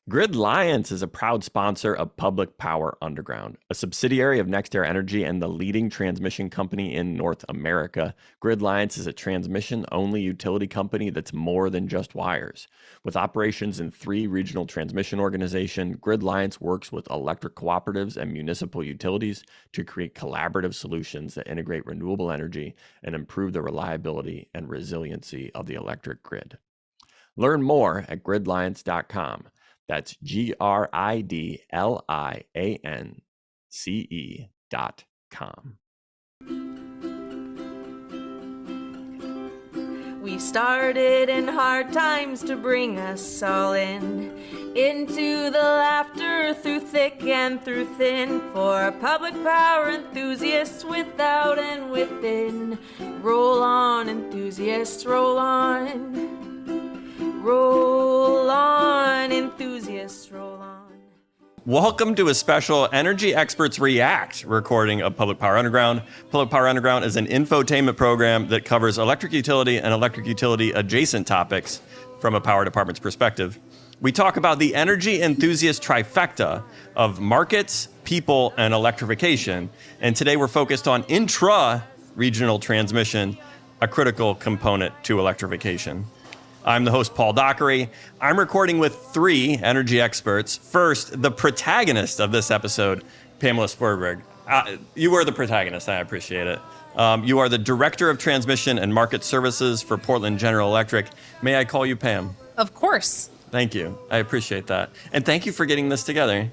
Grid Lions is a proud sponsor of Public Power Underground, a subsidiary of NextEra Energy and the leading transmission company in North America. Grid Lions is a transmission-only utility company that's more than just wires. With operations in 3 regional transmission organizations, Grid Lions works with electric cooperatives and municipal utilities to create collaborative solutions that integrate renewable energy and improve the reliability and resiliency of the electric grid. Learn more at gridliance.com. That's GRIDLIANCE.com. We started in hard times to bring us all into the laughter through thick and through thin, for public power enthusiasts without and within. Roll on, enthusiasts, roll on. Roll on, enthusiasts, roll on. Welcome to a special Energy Experts React recording of Public Power Underground. Public Power Underground is an infotainment program that covers electric utility and electric utility adjacent topics from a power department's perspective. We talk about the energy enthusiast trifecta of markets, people, and electrification. And today we're focused on intra-regional transmission, a critical component to electrification. I'm the host, Paul Dockery. I'm recording with 3 energy experts. First, the protagonist of this episode, Pam Sporborg. You are the protagonist. I appreciate it. You are the Director of Transmission and Market Services for Portland General Electric. May I call you Pam? Of course. Thank you. I appreciate that. And thank you for getting this together.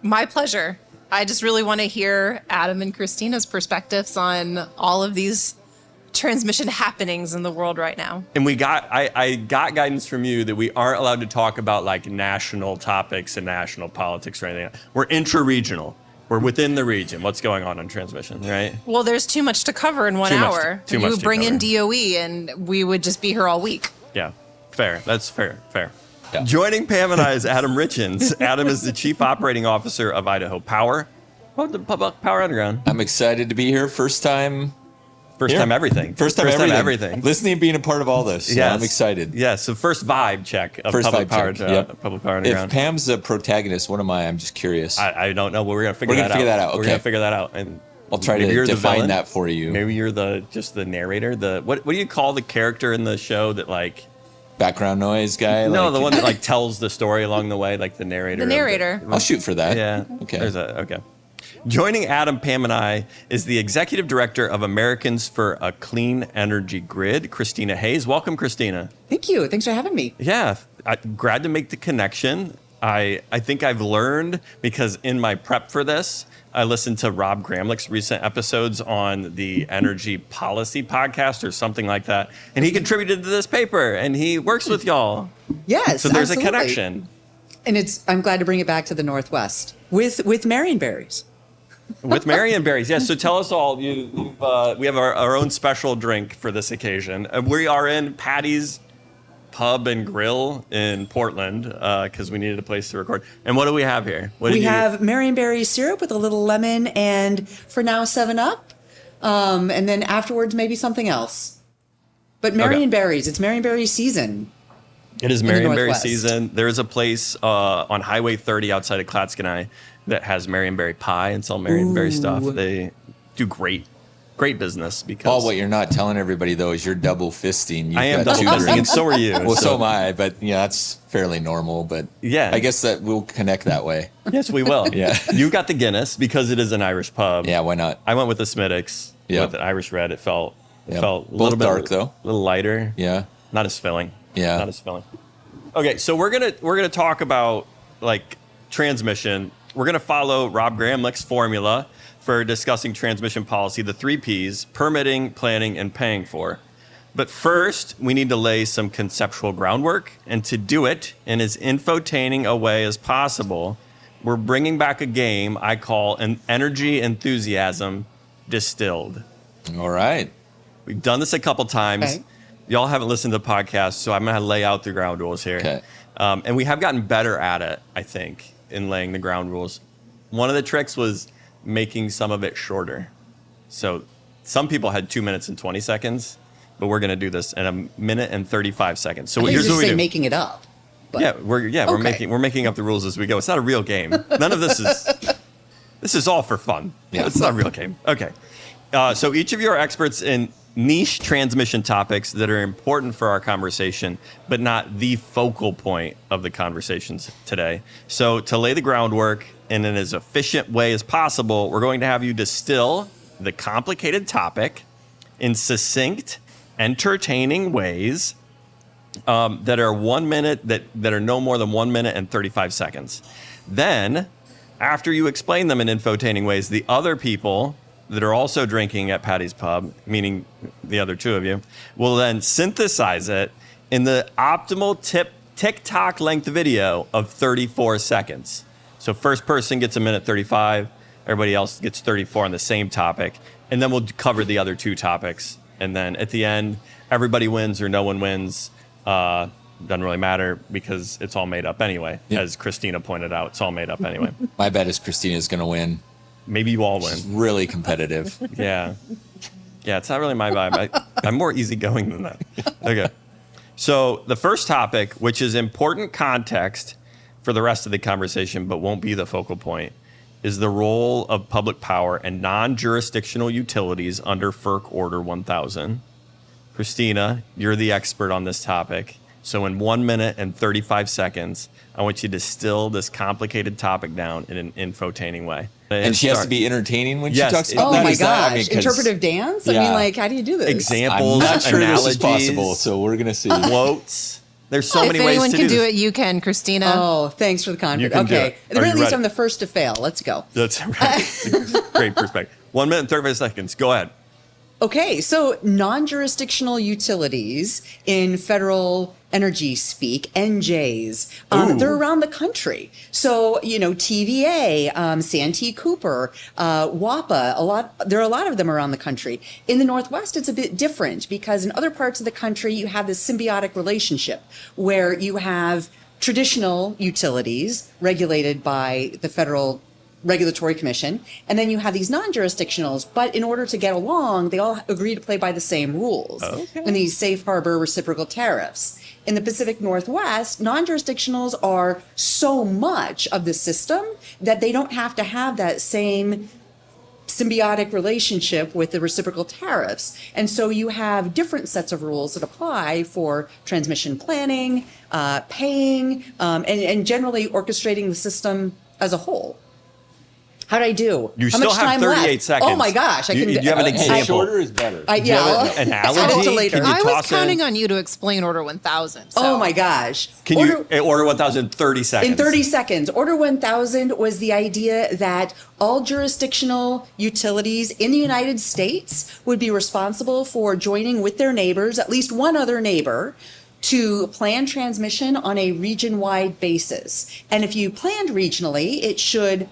My pleasure. I just really want to hear Adam and Christina's perspectives on all of these transmission happenings in the world right now. And I got guidance from you that we aren't allowed to talk about like national topics and national politics or anything. We're intra-regional. We're within the region. What's going on transmission, right? Well, there's too much to cover in 1 hour. Too much you to bring cover. in DOE and we would just be here all week. Yeah, fair. That's fair. Yeah. Joining Pam and I is Adam Richins. Adam is the Chief Operating Officer of Idaho Power. Welcome to Public Power Underground. I'm excited to be here. First time everything. First time everything. Listening and being a part of all this. So Yes. I'm excited. Yeah, so first vibe check of Public Power Underground. If Pam's a protagonist, what am I? I'm just curious. I don't know, but we're going to figure that out. Okay. We're going to figure that out. And I'll try maybe to you're the define villain. that for you. Maybe you're just the narrator. What do you call the character in the show that like... Background noise guy? No, the one that like tells the story along the way, like the narrator. The narrator. I'll shoot for that. Yeah. Okay. Okay. Joining Adam, Pam, and I is the Executive Director of Americans for a Clean Energy Grid, Christina Hayes. Welcome, Christina. Thank you. Thanks for having me. Yeah, glad to make the connection. I think I've learned, because in my prep for this, I listened to Rob Gramlich's recent episodes on the Energy Policy podcast or something like that, and he contributed to this paper, and he works with y'all. Yes, So there's absolutely. a connection. And I'm glad to bring it back to the Northwest with Marionberries. With Marionberries, yes. So tell us all. We have our own special drink for this occasion. We are in Paddy's Pub and Grill in Portland because we needed a place to record. And what do we have here? We have Marionberry syrup with a little lemon and for now 7-Up. And then afterwards maybe something else. But Marionberries, it's Marionberry season. It is in the Marionberry Northwest. season. There is a place on Highway 30 outside of Clatskanie that has Marionberry pie and sell Marionberry stuff. They do great business because... Oh, what you're not telling everybody, though, is you're double fisting. You've I am got double 2 fisting, and drinks. so are you. Well, so am I, but yeah, that's fairly normal. But Yeah. I guess that we'll connect that way. Yes, we will. Yeah. You got the Guinness because it is an Irish pub. Yeah, why not? I went with the Smittix Yep. with an Irish red. It felt Yep. a Both little bit dark, though. a little lighter. Yeah. Not as filling. Yeah. Not as filling. Okay, so we're gonna talk about like transmission. We're gonna follow Rob Gramlich's formula for discussing transmission policy, the 3 Ps: permitting, planning, and paying for. But first, we need to lay some conceptual groundwork, and to do it in as infotaining a way as possible, we're bringing back a game I call an energy enthusiasm distilled. All right. We've done this a couple times. Okay. Y'all haven't listened to the podcast, so I'm going to lay out the ground rules here. Okay. And we have gotten better at it, I think, in laying the ground rules. One of the tricks was making some of it shorter. So some people had 2 minutes and 20 seconds, but we're going to do this in 1 minute and 35 seconds. So I think here's you what just we say do. making it up. But, Yeah, we're okay. making up the rules as we go. It's not a real game. None of this is all for fun. Yeah. It's not a real game. Okay. So each of you are experts in niche transmission topics that are important for our conversation, but not the focal point of the conversations today. So to lay the groundwork in an as efficient way as possible, we're going to have you distill the complicated topic in succinct, entertaining ways that are 1 minute, that are no more than 1 minute and 35 seconds. Then, after you explain them in infotaining ways, the other people that are also drinking at Paddy's Pub, meaning the other two of you, will then synthesize it in the optimal TikTok length video of 34 seconds. So first person gets 1:35, everybody else gets 34 on the same topic, and then we'll cover the other two topics. And then at the end, everybody wins or no one wins. Doesn't really matter because it's all made up anyway. Yeah. As Christina pointed out, it's all made up anyway. My bet is Christina's going to win. Maybe you all win. She's really competitive. Yeah. Yeah, it's not really my vibe. I'm more easygoing than that. Okay. So the first topic, which is important context for the rest of the conversation, but won't be the focal point, is the role of public power and non-jurisdictional utilities under FERC Order 1000. Christina, you're the expert on this topic. So in 1 minute and 35 seconds, I want you to distill this complicated topic down in an infotaining way. And she has to be entertaining when Yes, she talks it- about Oh that? my Is that- gosh. 'cause Interpretive dance? I Yeah. mean, like, how do you do this? I'm examples, not sure analogies, this is possible, so we're going to see. quotes. There's so if many ways anyone to can do do this. it, you can, Christina. Oh, thanks for the You confidence. can do Okay. it. At the Are very you least, ready? I'm the first to fail. Let's go. That's right. Great perspective. 1 minute and 35 seconds. Go ahead. Okay, so non-jurisdictional utilities in federal energy speak, NJs, Ooh. they're around the country. So, TVA, Santee Cooper, WAPA, there are a lot of them around the country. In the Northwest, it's a bit different because in other parts of the country, you have this symbiotic relationship where you have traditional utilities regulated by the Federal Regulatory Commission, and then you have these non-jurisdictionals, but in order to get along, they all agree to play by the same rules. Okay. And these safe harbor reciprocal tariffs. In the Pacific Northwest, non-jurisdictionals are so much of the system that they don't have to have that same symbiotic relationship with the reciprocal tariffs. And so you have different sets of rules that apply for transmission planning, paying, and generally orchestrating the system as a whole. How'd I do? You How still much have time 38 left? seconds. Oh my gosh. You have an example. Shorter is better. Yeah. I'll- an I'll analogy? add it to later. Can you I was toss in- counting on you to explain Order 1000. So. Oh my gosh. Can you order 1,000 in 30 seconds? In 30 seconds. Order 1000 was the idea that all jurisdictional utilities in the United States would be responsible for joining with their neighbors, at least one other neighbor, to plan transmission on a region-wide basis. And if you planned regionally, it should,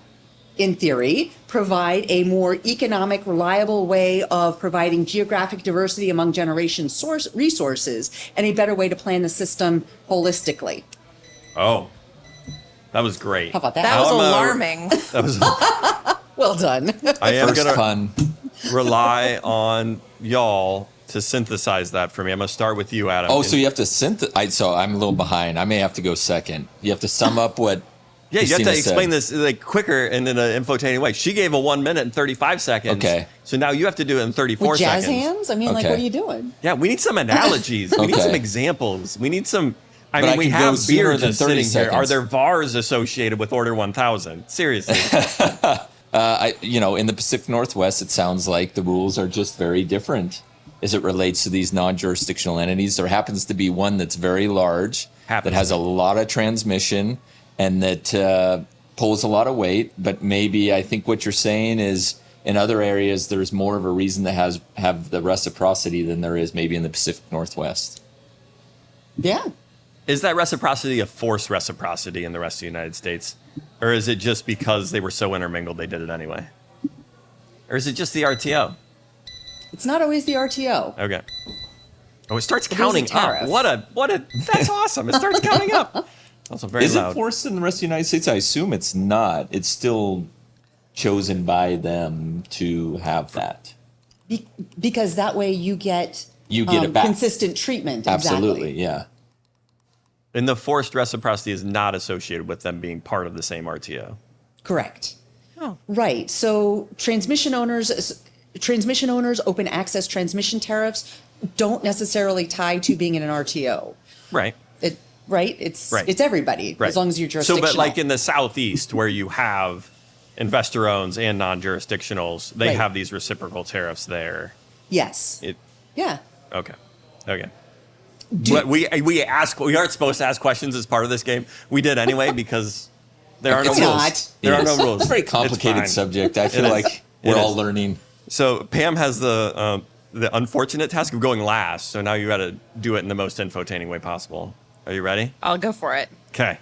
in theory, provide a more economic, reliable way of providing geographic diversity among generation resources and a better way to plan the system holistically. Oh, that was great. How about that? That was I'm, alarming. That was. Well done. I am First going to fun. rely on y'all to synthesize that for me. I'm going to start with you, Adam. Oh, so you have to synthesize. So I'm a little behind. I may have to go second. You have to sum up what. Yeah, you have to Christina explain said. this like quicker and in an infotaining way. She gave a 1 minute and 35 seconds. Okay. So now you have to do it in 34 With jazz seconds. hands? I mean, like, Okay. what are you doing? Yeah, we need some analogies. We need Okay. some examples. We need some. I But mean, I we can go have sooner beer than just 30 sitting here. Are seconds. there VARs associated with Order 1000? Seriously. In the Pacific Northwest, it sounds like the rules are just very different as it relates to these non-jurisdictional entities. There happens to be one that's very large, that has a lot of transmission, and that pulls a lot of weight. But maybe I think what you're saying is in other areas, there's more of a reason to have the reciprocity than there is maybe in the Pacific Northwest. Yeah. Is that reciprocity a forced reciprocity in the rest of the United States? Or is it just because they were so intermingled they did it anyway? Or is it just the RTO? It's not always the RTO. Okay. Oh, it starts It is a counting up. tariff. What a that's awesome. It starts counting up. Also very Is loud. it forced in the rest of the United States? I assume it's not. It's still chosen by them to have that. Because that way you get You get it back. consistent treatment. Absolutely, Exactly. yeah. And the forced reciprocity is not associated with them being part of the same RTO. Correct. Oh. Right. So transmission owners, open access transmission tariffs don't necessarily tie to being in an RTO. Right. It's everybody, Right. as long as you're jurisdictional. So, but like in the Southeast, where you have investor owns and non-jurisdictionals, they Right. have these reciprocal tariffs there. Yes. Okay. But we aren't supposed to ask questions as part of this game. We did anyway because there are no It's rules. not. There are no rules. It's a very It's complicated fine. subject. I feel It is. like we're It all is. learning. So Pam has the unfortunate task of going last. So now you got to do it in the most infotaining way possible. Are you ready? I'll go for it. Okay.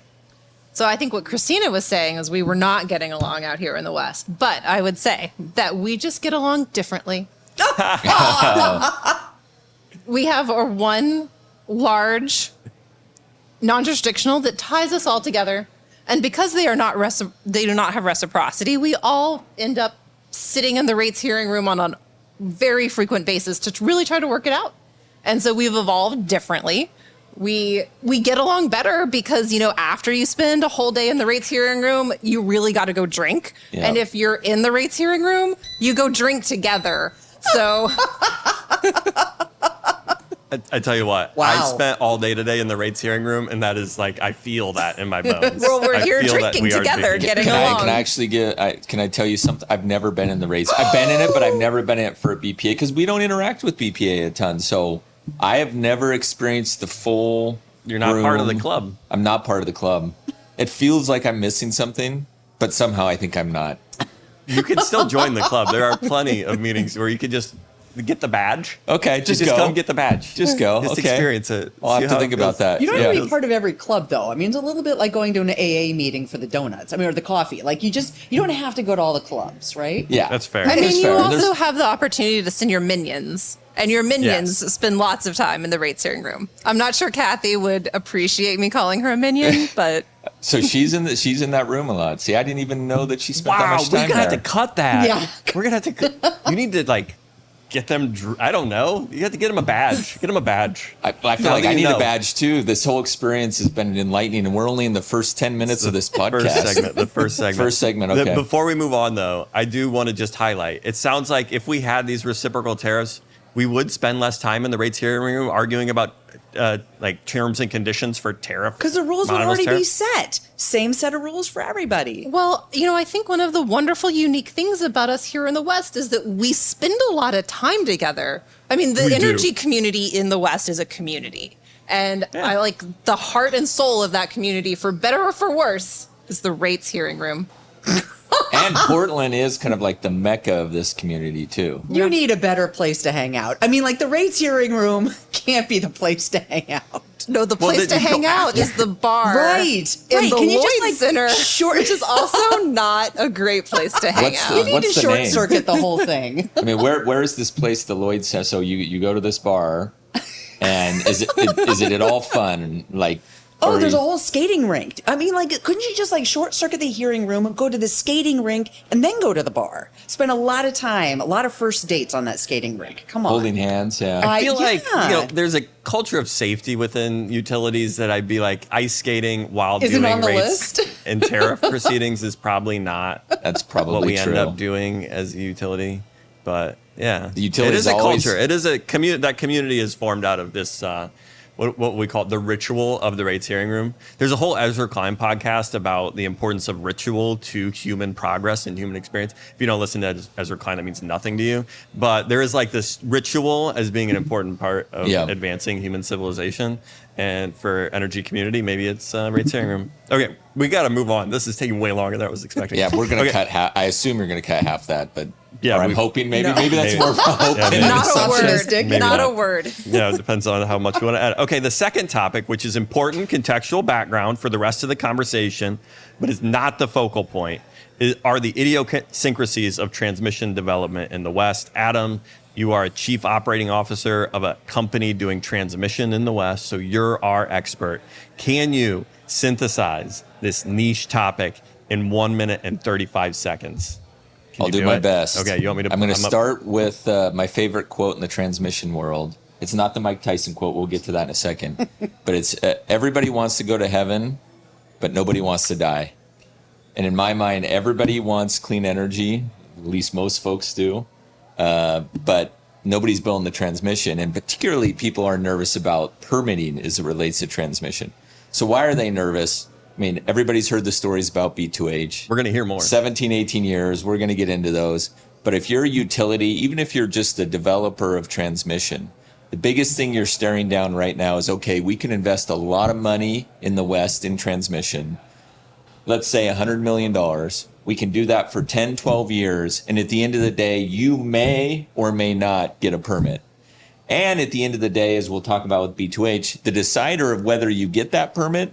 So I think what Christina was saying is we were not getting along out here in the West, but I would say that we just get along differently. We have our one large non-jurisdictional that ties us all together, and because they do not have reciprocity, we all end up sitting in the rates hearing room on a very frequent basis to really try to work it out. And so we've evolved differently. We get along better because, after you spend a whole day in the rates hearing room, you really got to go drink. Yeah. And if you're in the rates hearing room, you go drink together. So I tell you what, Wow. I spent all day today in the rates hearing room, and that is like, I feel that in my bones. Well, we're I here feel that drinking we are together, drinking. getting Can along. I actually can I tell you something? I've never been in the race. I've been in it, but I've never been in it for a BPA because we don't interact with BPA a ton. So I have never experienced the full. You're not part of the room. club. I'm not part of the club. It feels like I'm missing something, but somehow I think I'm not. You can still join the club. There are plenty of meetings where you could just get the badge. Okay, just go. come get the badge. Just go. Just Okay. experience it. I'll See have to how think it about feels. that. You don't Yeah. have to be part of every club, though. I mean, it's a little bit like going to an AA meeting for the donuts. Or the coffee. Like, you don't have to go to all the clubs, right? Yeah, That's fair. I mean, It's you fair. also There's- have the opportunity to send your minions, and your minions Yes. spend lots of time in the rates hearing room. I'm not sure Kathy would appreciate me calling her a minion, but So she's in that room a lot. See, I didn't even know that she spent that Wow, much we're time gonna there. have to cut that. Yeah. We're gonna have to. You need to get them. I don't know. You have to get them a badge. Get them a badge. I feel Now like that I you need know. a badge too. This whole experience has been enlightening, and we're only in the first 10 minutes of this podcast. The first segment. First segment, okay. Before we move on, though, I do want to just highlight. It sounds like if we had these reciprocal tariffs, we would spend less time in the rates hearing room arguing about terms and conditions for tariff. Because the rules would Bonneville's already tariff. be set. Same set of rules for everybody. well, I think one of the wonderful, unique things about us here in the West is that we spend a lot of time together. I mean, the We do. energy community in the West is a community. And Yeah. I like the heart and soul of that community, for better or for worse, is the rates hearing room. And Portland is kind of like the mecca of this community too. You need a better place to hang out. I mean, the rates hearing room can't be the place to hang out. No, the place then to you hang go out is the bar. Right. In Right. the Can you Lloyd just, Center, short? which is also not a great place to hang What's out. You need What's to the short name? circuit the whole thing. I mean, where is this place? The Lloyd says. So you go to this bar, and is it at all fun? Oh, there's a whole skating rink. I mean, couldn't you just short circuit the hearing room and go to the skating rink and then go to the bar? Spend a lot of time, a lot of first dates on that skating rink. Come on. holding hands. Yeah. I feel like yeah. there's a culture of safety within utilities that I'd be like ice skating while Isn't doing on the rates list? and tariff proceedings is probably not That's probably what we true. end up doing as a utility. But yeah, The utility it is is a always- culture. It is a community. That community is formed out of this. What we call the ritual of the rates hearing room. There's a whole Ezra Klein podcast about the importance of ritual to human progress and human experience. If you don't listen to Ezra Klein, that means nothing to you. But there is this ritual as being an important part of Yeah. advancing human civilization. And for energy community, maybe it's rates hearing room. Okay, we got to move on. This is taking way longer than I was expecting. Yeah, we're gonna Okay. cut half. I assume you're gonna cut half that, but Yeah, or I'm we- hoping maybe No. maybe that's Maybe. more of a hope. Yeah, than maybe. Not a word. Optimistic. Maybe Not a not. word. Yeah, it depends on how much we want to add. Okay, the second topic, which is important contextual background for the rest of the conversation, but is not the focal point, are the idiosyncrasies of transmission development in the West. Adam, you are a chief operating officer of a company doing transmission in the West, so you're our expert. Can you synthesize this niche topic in 1 minute and 35 seconds? Can I'll you do my it? best. Okay, you want me to? I'm going to I'm up- start with my favorite quote in the transmission world. It's not the Mike Tyson quote. We'll get to that in a second. But it's everybody wants to go to heaven, but nobody wants to die. And in my mind, everybody wants clean energy. At least most folks do. But nobody's building the transmission. And particularly people are nervous about permitting as it relates to transmission. So why are they nervous? I mean, everybody's heard the stories about B2H. We're going to hear more. 17, 18 years. We're going to get into those. But if you're a utility, even if you're just a developer of transmission, the biggest thing you're staring down right now is, okay, we can invest a lot of money in the West in transmission. Let's say $100 million. We can do that for 10, 12 years. And at the end of the day, you may or may not get a permit. And at the end of the day, as we'll talk about with B2H, the decider of whether you get that permit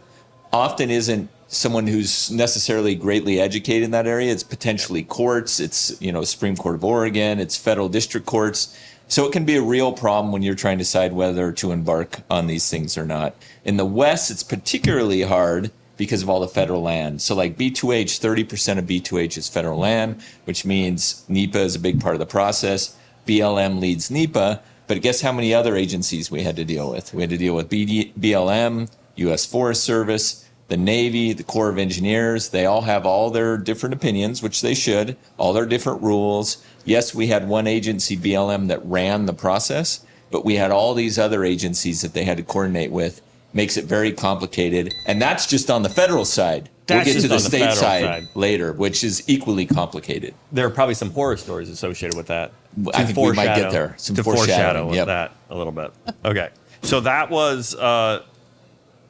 often isn't someone who's necessarily greatly educated in that area. It's potentially courts. It's, Supreme Court of Oregon. It's federal district courts. So it can be a real problem when you're trying to decide whether to embark on these things or not. In the West, it's particularly hard because of all the federal land. So like B2H, 30% of B2H is federal land, which means NEPA is a big part of the process. BLM leads NEPA, but guess how many other agencies we had to deal with? We had to deal with BLM, U.S. Forest Service, the Navy, the Corps of Engineers. They all have all their different opinions, which they should, all their different rules. Yes, we had one agency, BLM, that ran the process, but we had all these other agencies that they had to coordinate with. Makes it very complicated. And that's just on the federal side. We'll get to the state side later, which is equally complicated. There are probably some horror stories associated with that. I think we might get there. To foreshadow that a little bit. Okay. So that was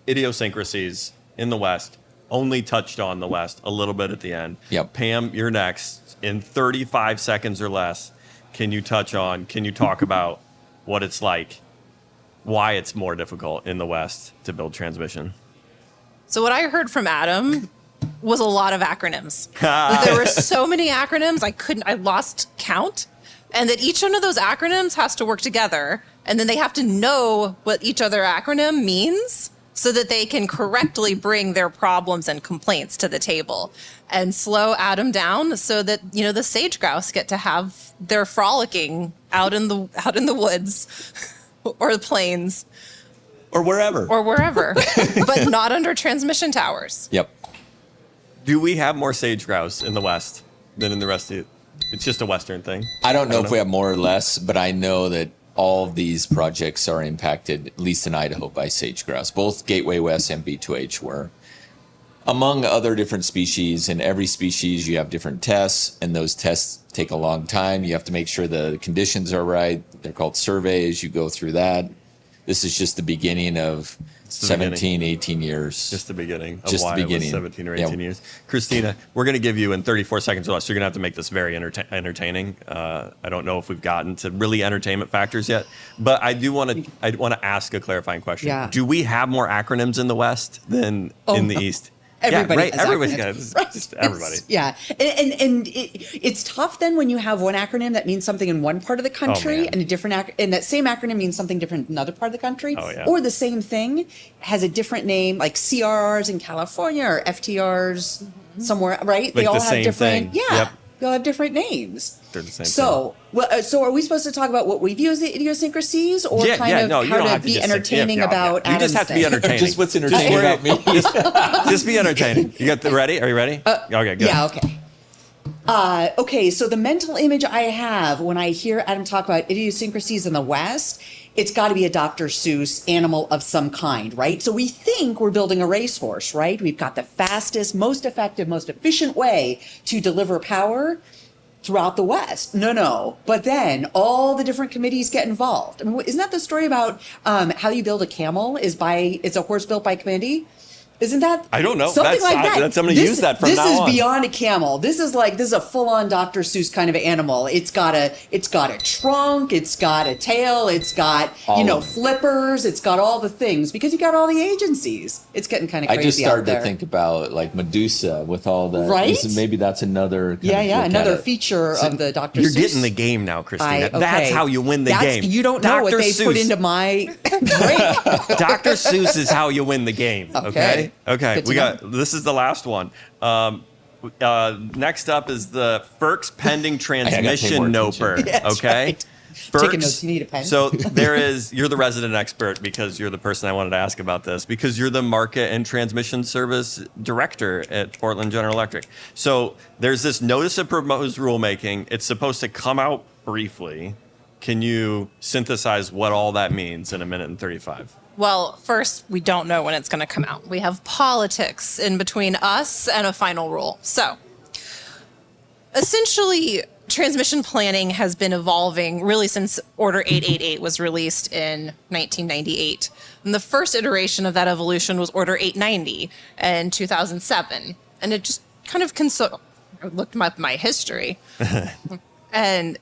idiosyncrasies in the West. Only touched on the West a little bit at the end. Yep. Pam, you're next. In 35 seconds or less, can you talk about what it's like, why it's more difficult in the West to build transmission? So what I heard from Adam was a lot of acronyms. There were so many acronyms, I lost count. And that each one of those acronyms has to work together. And then they have to know what each other acronym means so that they can correctly bring their problems and complaints to the table and slow Adam down so that, the sage grouse get to have their frolicking out in the woods or the plains. Or wherever. But not under transmission towers. Yep. Do we have more sage grouse in the West than in the rest of it? It's just a Western thing. I don't know if we have more or less, but I know that all of these projects are impacted, at least in Idaho, by sage grouse. Both Gateway West and B2H were. Among other different species, in every species you have different tests, and those tests take a long time. You have to make sure the conditions are right. They're called surveys. You go through that. This is just the beginning of 17, 18 years. Just the beginning of just why the beginning. It was 17 or 18 years. Christina, we're going to give you in 34 seconds or less. You're going to have to make this very entertaining. I don't know if we've gotten to really entertainment factors yet, but I want to ask a clarifying question. Yeah. Do we have more acronyms in the West than in the East? Everybody has Everybody's acronyms. got just everybody. Yeah. And it's tough then when you have one acronym that means something in one part of the country and a different and that same acronym means something different in another part of the country. Oh, yeah. Or the same thing has a different name, like CRRs in California or FTRs somewhere, right? They Like all the have same different thing. Yeah. Yep. They all have different names. They're the same So, so are we supposed to talk about what we view as the idiosyncrasies or you how don't to have to be just entertaining about You just Adam's have to be thing? entertaining. Just what's entertaining about me. Just be entertaining. You got ready? Are you ready? Okay, good. Yeah, okay. Okay, so the mental image I have when I hear Adam talk about idiosyncrasies in the West, it's got to be a Dr. Seuss animal of some kind, right? So we think we're building a racehorse, right? We've got the fastest, most effective, most efficient way to deliver power throughout the West. No. But then all the different committees get involved. I mean, isn't that the story about how you build a camel? It's a horse built by committee? Isn't that? I don't know. Something like that. I'm going to use that from now on. This is beyond a camel. This is a full-on Dr. Seuss kind of animal. It's got a trunk. It's got a tail. It's got flippers. It's got all the things because you got all the agencies. It's getting kind of crazy. I just started out there. to think about like Medusa with all the Right? Maybe that's another another feature of the Dr. You're Seuss. getting the game now, Christina. Okay. That's how you win the game. You don't know what Dr. they put Seuss. into my drink. Dr. Seuss is how you win the game. Okay. Good to know. This is the last one. Next up is the FERC's pending transmission more NOPR. attention. That's Okay. right. Taking notes, you need a pen. So you're the resident expert because you're the person I wanted to ask about this, because you're the market and transmission service director at Portland General Electric. So there's this notice of proposed rulemaking. It's supposed to come out briefly. Can you synthesize what all that means in a minute and 35? Well, first, we don't know when it's going to come out. We have politics in between us and a final rule. So, essentially, transmission planning has been evolving really since Order 888 was released in 1998. And the first iteration of that evolution was Order 890 in 2007. And it just kind of I looked up my history. And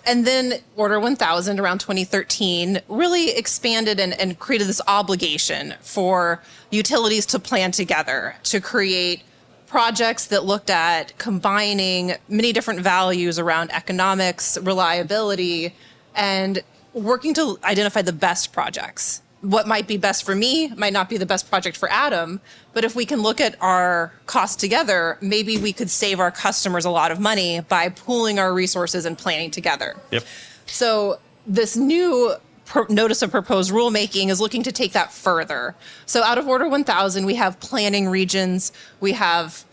then Order 1000 around 2013 really expanded and created this obligation for utilities to plan together to create projects that looked at combining many different values around economics, reliability, and working to identify the best projects. What might be best for me might not be the best project for Adam, but if we can look at our costs together, maybe we could save our customers a lot of money by pooling our resources and planning together. Yep. So this new notice of proposed rulemaking is looking to take that further. So out of Order 1000, we have planning regions. We have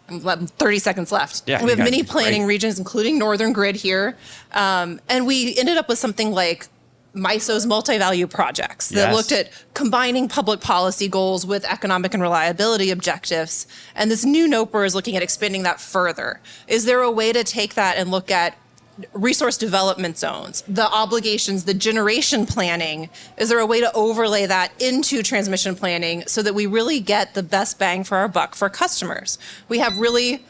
30 seconds left. Yeah, we have many planning regions, including Northern Grid here. And we ended up with something like MISO's multi-value projects that looked at combining public policy goals with economic and reliability objectives. And this new NOPR is looking at expanding that further. Is there a way to take that and look at resource development zones, the obligations, the generation planning? Is there a way to overlay that into transmission planning so that we really get the best bang for our buck for customers? We have really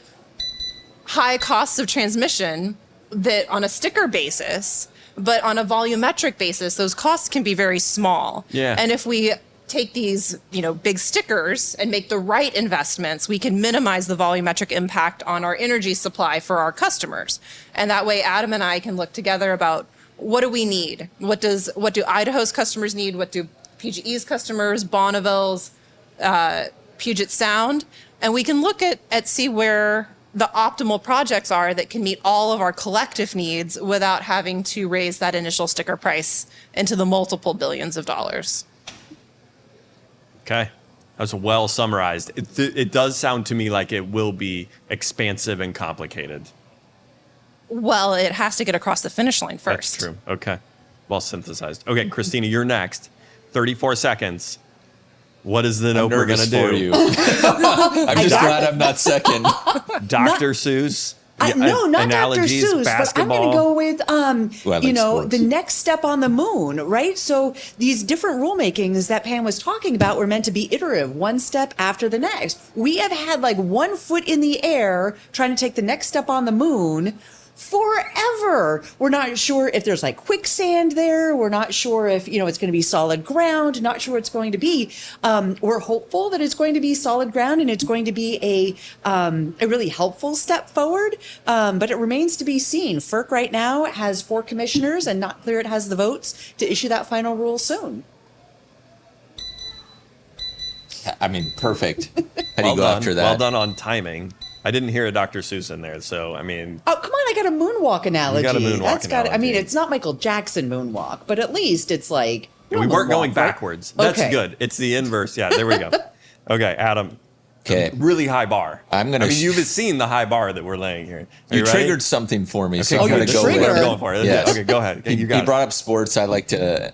high costs of transmission that on a sticker basis, but on a volumetric basis, those costs can be very small. Yeah. And if we take these, big stickers and make the right investments, we can minimize the volumetric impact on our energy supply for our customers. And that way, Adam and I can look together about what do we need? What do Idaho's customers need? What do PGE's customers, Bonneville's, Puget Sound? And we can look at see where the optimal projects are that can meet all of our collective needs without having to raise that initial sticker price into the multiple billions of dollars. Okay. That was well summarized. It does sound to me like it will be expansive and complicated. Well, it has to get across the finish line first. That's true. Okay. Well synthesized. Okay, Christina, you're next. 34 seconds. What is the NOPR going to do? You. I'm just glad I'm not second. Dr. Seuss? No, not Dr. Analogies, Seuss, basketball. but I'm going to go with, sports. the next step on the moon, right? So these different rulemakings that Pam was talking about were meant to be iterative, one step after the next. We have had like 1 foot in the air trying to take the next step on the moon forever. We're not sure if there's like quicksand there. We're not sure if, it's going to be solid ground, not sure what it's going to be. We're hopeful that it's going to be solid ground and it's going to be a really helpful step forward. But it remains to be seen. FERC right now has 4 commissioners and not clear it has the votes to issue that final rule soon. I mean, perfect. How do Well you go done. after that? Well done on timing. I didn't hear a Dr. Seuss in there, so I mean. Oh, come on, I got a moonwalk analogy. You got a moonwalk analogy. I mean, it's not Michael Jackson moonwalk, but at least it's like. We weren't going moonwalk, right? backwards. That's Okay. good. It's the inverse. Yeah, there we go. Okay, Adam. Okay. Really high bar. I'm gonna I mean, sh- you've seen the high bar that we're laying here. Are You ready? triggered something for me, so Okay, I'm good. going to go trigger. with We're it. going for it. Yes. Okay, go ahead. You got He it. brought up sports. I like to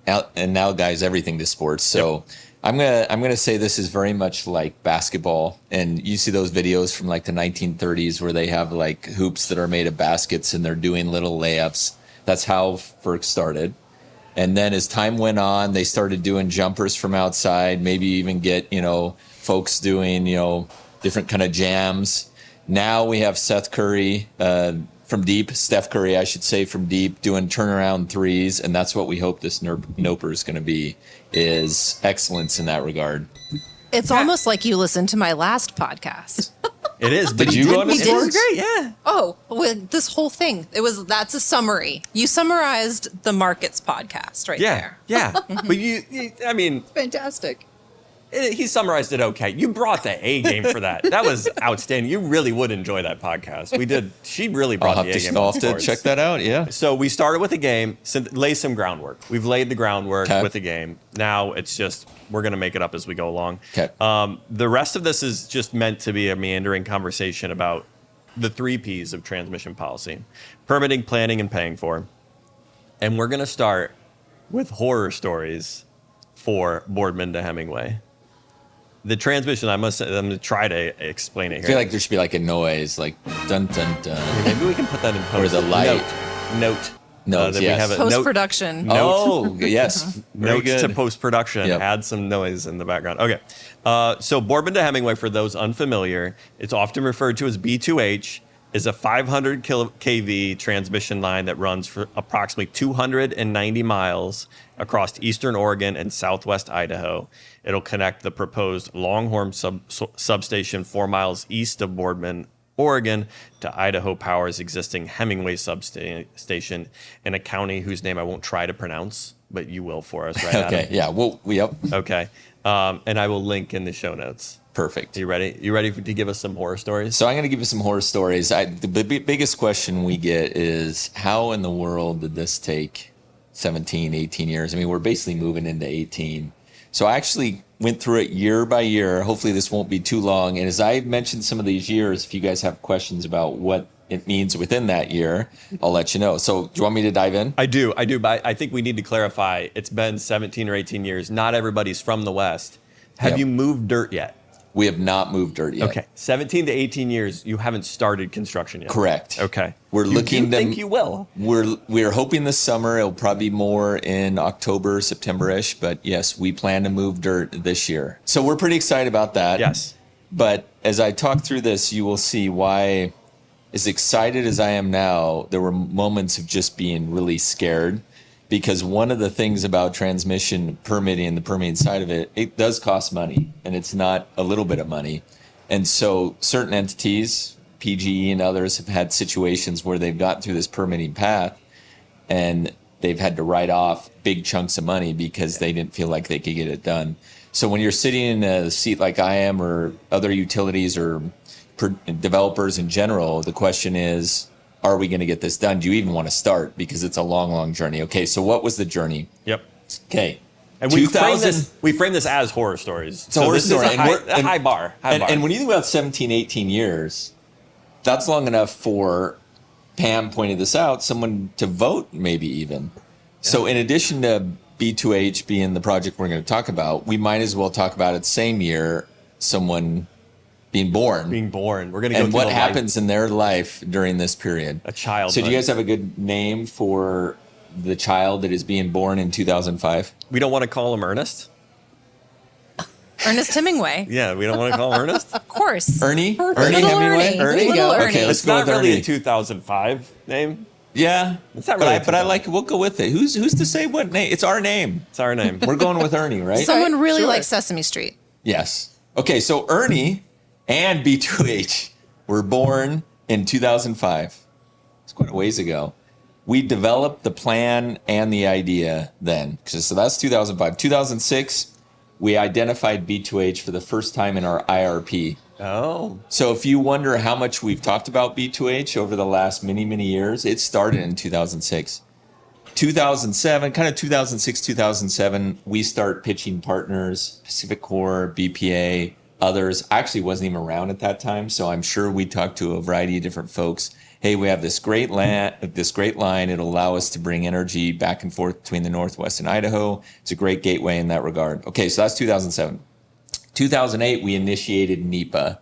analogize everything to sports. So I'm gonna say this is very much like basketball. And you see those videos from like the 1930s where they have like hoops that are made of baskets and they're doing little layups. That's how FERC started. And then as time went on, they started doing jumpers from outside, maybe even get, folks doing, different kind of jams. Now we have Steph Curry, from deep, doing turnaround threes. And that's what we hope this NOPR is going to be, is excellence in that regard. It's almost like you listened to my last podcast. It is. Did you go into We did. sports? Great, yeah. Oh, with this whole thing. That's a summary. You summarized the markets podcast right Yeah, there. yeah. But I mean, Fantastic. He summarized it okay. You brought the A game for that. That was outstanding. You really would enjoy that podcast. We did. She really brought the A game. I'll have to check that out. Yeah. So we started with a game, lay some groundwork. We've laid the groundwork with a game. Now it's just, we're going to make it up as we go along. Okay. The rest of this is just meant to be a meandering conversation about the 3 Ps of transmission policy: permitting, planning, and paying for. And we're going to start with horror stories for Boardman to Hemmingway. The transmission, I'm going to try to explain it here. I feel like there should be like a noise, like dun dun dun. Maybe we can put that in post. Or the light. Note. Notes, that yes. we have a Post-production. Note. Oh, yes. Very Note good. to post-production. Yep. Add some noise in the background. Okay. So Boardman to Hemmingway, for those unfamiliar, it's often referred to as B2H, is a 500 kV transmission line that runs for approximately 290 miles across eastern Oregon and southwest Idaho. It'll connect the proposed Longhorn substation 4 miles east of Boardman, Oregon, to Idaho Power's existing Hemmingway substation in a county whose name I won't try to pronounce, but you will for us, right? Okay. Adam? Yeah. Well, yep. Okay. And I will link in the show notes. Perfect. You ready? You ready to give us some horror stories? So I'm going to give you some horror stories. The biggest question we get is, how in the world did this take 17, 18 years? I mean, we're basically moving into 18. So I actually went through it year by year. Hopefully this won't be too long. And as I mentioned some of these years, if you guys have questions about what it means within that year, I'll let you know. So do you want me to dive in? I do. But I think we need to clarify. It's been 17 or 18 years. Not everybody's from the West. Have Yep. you moved dirt yet? We have not moved dirt yet. Okay. 17 to 18 years, you haven't started construction yet. Correct. Okay. We're looking You think you will? We're hoping this summer. It'll probably be more in October, September-ish. But yes, we plan to move dirt this year. So we're pretty excited about that. Yes. But as I talk through this, you will see why, as excited as I am now, there were moments of just being really scared. Because one of the things about transmission permitting and the permitting side of it, it does cost money, and it's not a little bit of money. And so certain entities, PGE and others, have had situations where they've gotten through this permitting path and they've had to write off big chunks of money because they didn't feel like they could get it done. So when you're sitting in a seat like I am, or other utilities or developers in general, the question is, are we going to get this done? Do you even want to start? Because it's a long, long journey. Okay, so what was the journey? Yep. Okay. And we frame this as horror stories. It's a horror this story. Is a high bar. And when you think about 17, 18 years, that's long enough for, Pam pointed this out, someone to vote maybe even. Yeah. So in addition to B2H being the project we're going to talk about, we might as well talk about it same year, someone being born. We're going to go. And what happens in their life during this period? A child. So do you guys have a good name for the child that is being born in 2005? We don't want to call him Ernest. Ernest Hemingway. Yeah, we don't want to call him Ernest. Of course. Ernie? Perfect. Ernie Little Hemingway? Ernie. Little Ernie. Okay, let's It's go not with really Ernie. a 2005 name. Yeah, It's not really but I like it. We'll go with it. Who's to say what name? It's our name. It's our name. We're going with Ernie, right? Someone really Sure. likes Sesame Street. Yes. Okay, so Ernie and B2H were born in 2005. It's quite a ways ago. We developed the plan and the idea then. So that's 2005. 2006, we identified B2H for the first time in our IRP. Oh. So if you wonder how much we've talked about B2H over the last many, many years, it started in 2006. 2007, kind of 2006, 2007, we start pitching partners, Pacific Core, BPA, others. I actually wasn't even around at that time, so I'm sure we talked to a variety of different folks. Hey, we have this great line. It'll allow us to bring energy back and forth between the Northwest and Idaho. It's a great gateway in that regard. Okay, so that's 2007. 2008, we initiated NEPA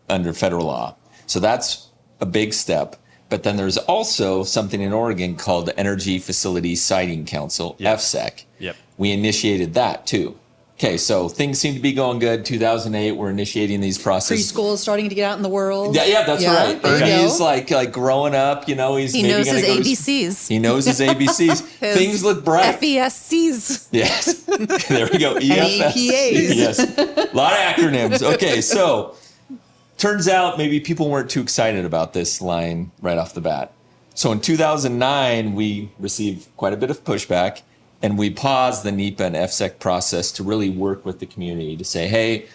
under federal law. So that's a big step. But then there's also something in Oregon called the Energy Facility Siting Council, FSEC. Yep. We initiated that too. Okay, so things seem to be going good. 2008, we're initiating these processes. Preschool is starting to get out in the world. Yeah, that's right. there you Ernie's go. like growing up, you know, He knows his ABCs. He knows his ABCs. Things look bright. FESCs. Yes. There we go. EFS. EPAs. Yes. A lot of acronyms. Okay, so turns out maybe people weren't too excited about this line right off the bat. So in 2009, we received quite a bit of pushback. And we paused the NEPA and FSEC process to really work with the community to say, hey,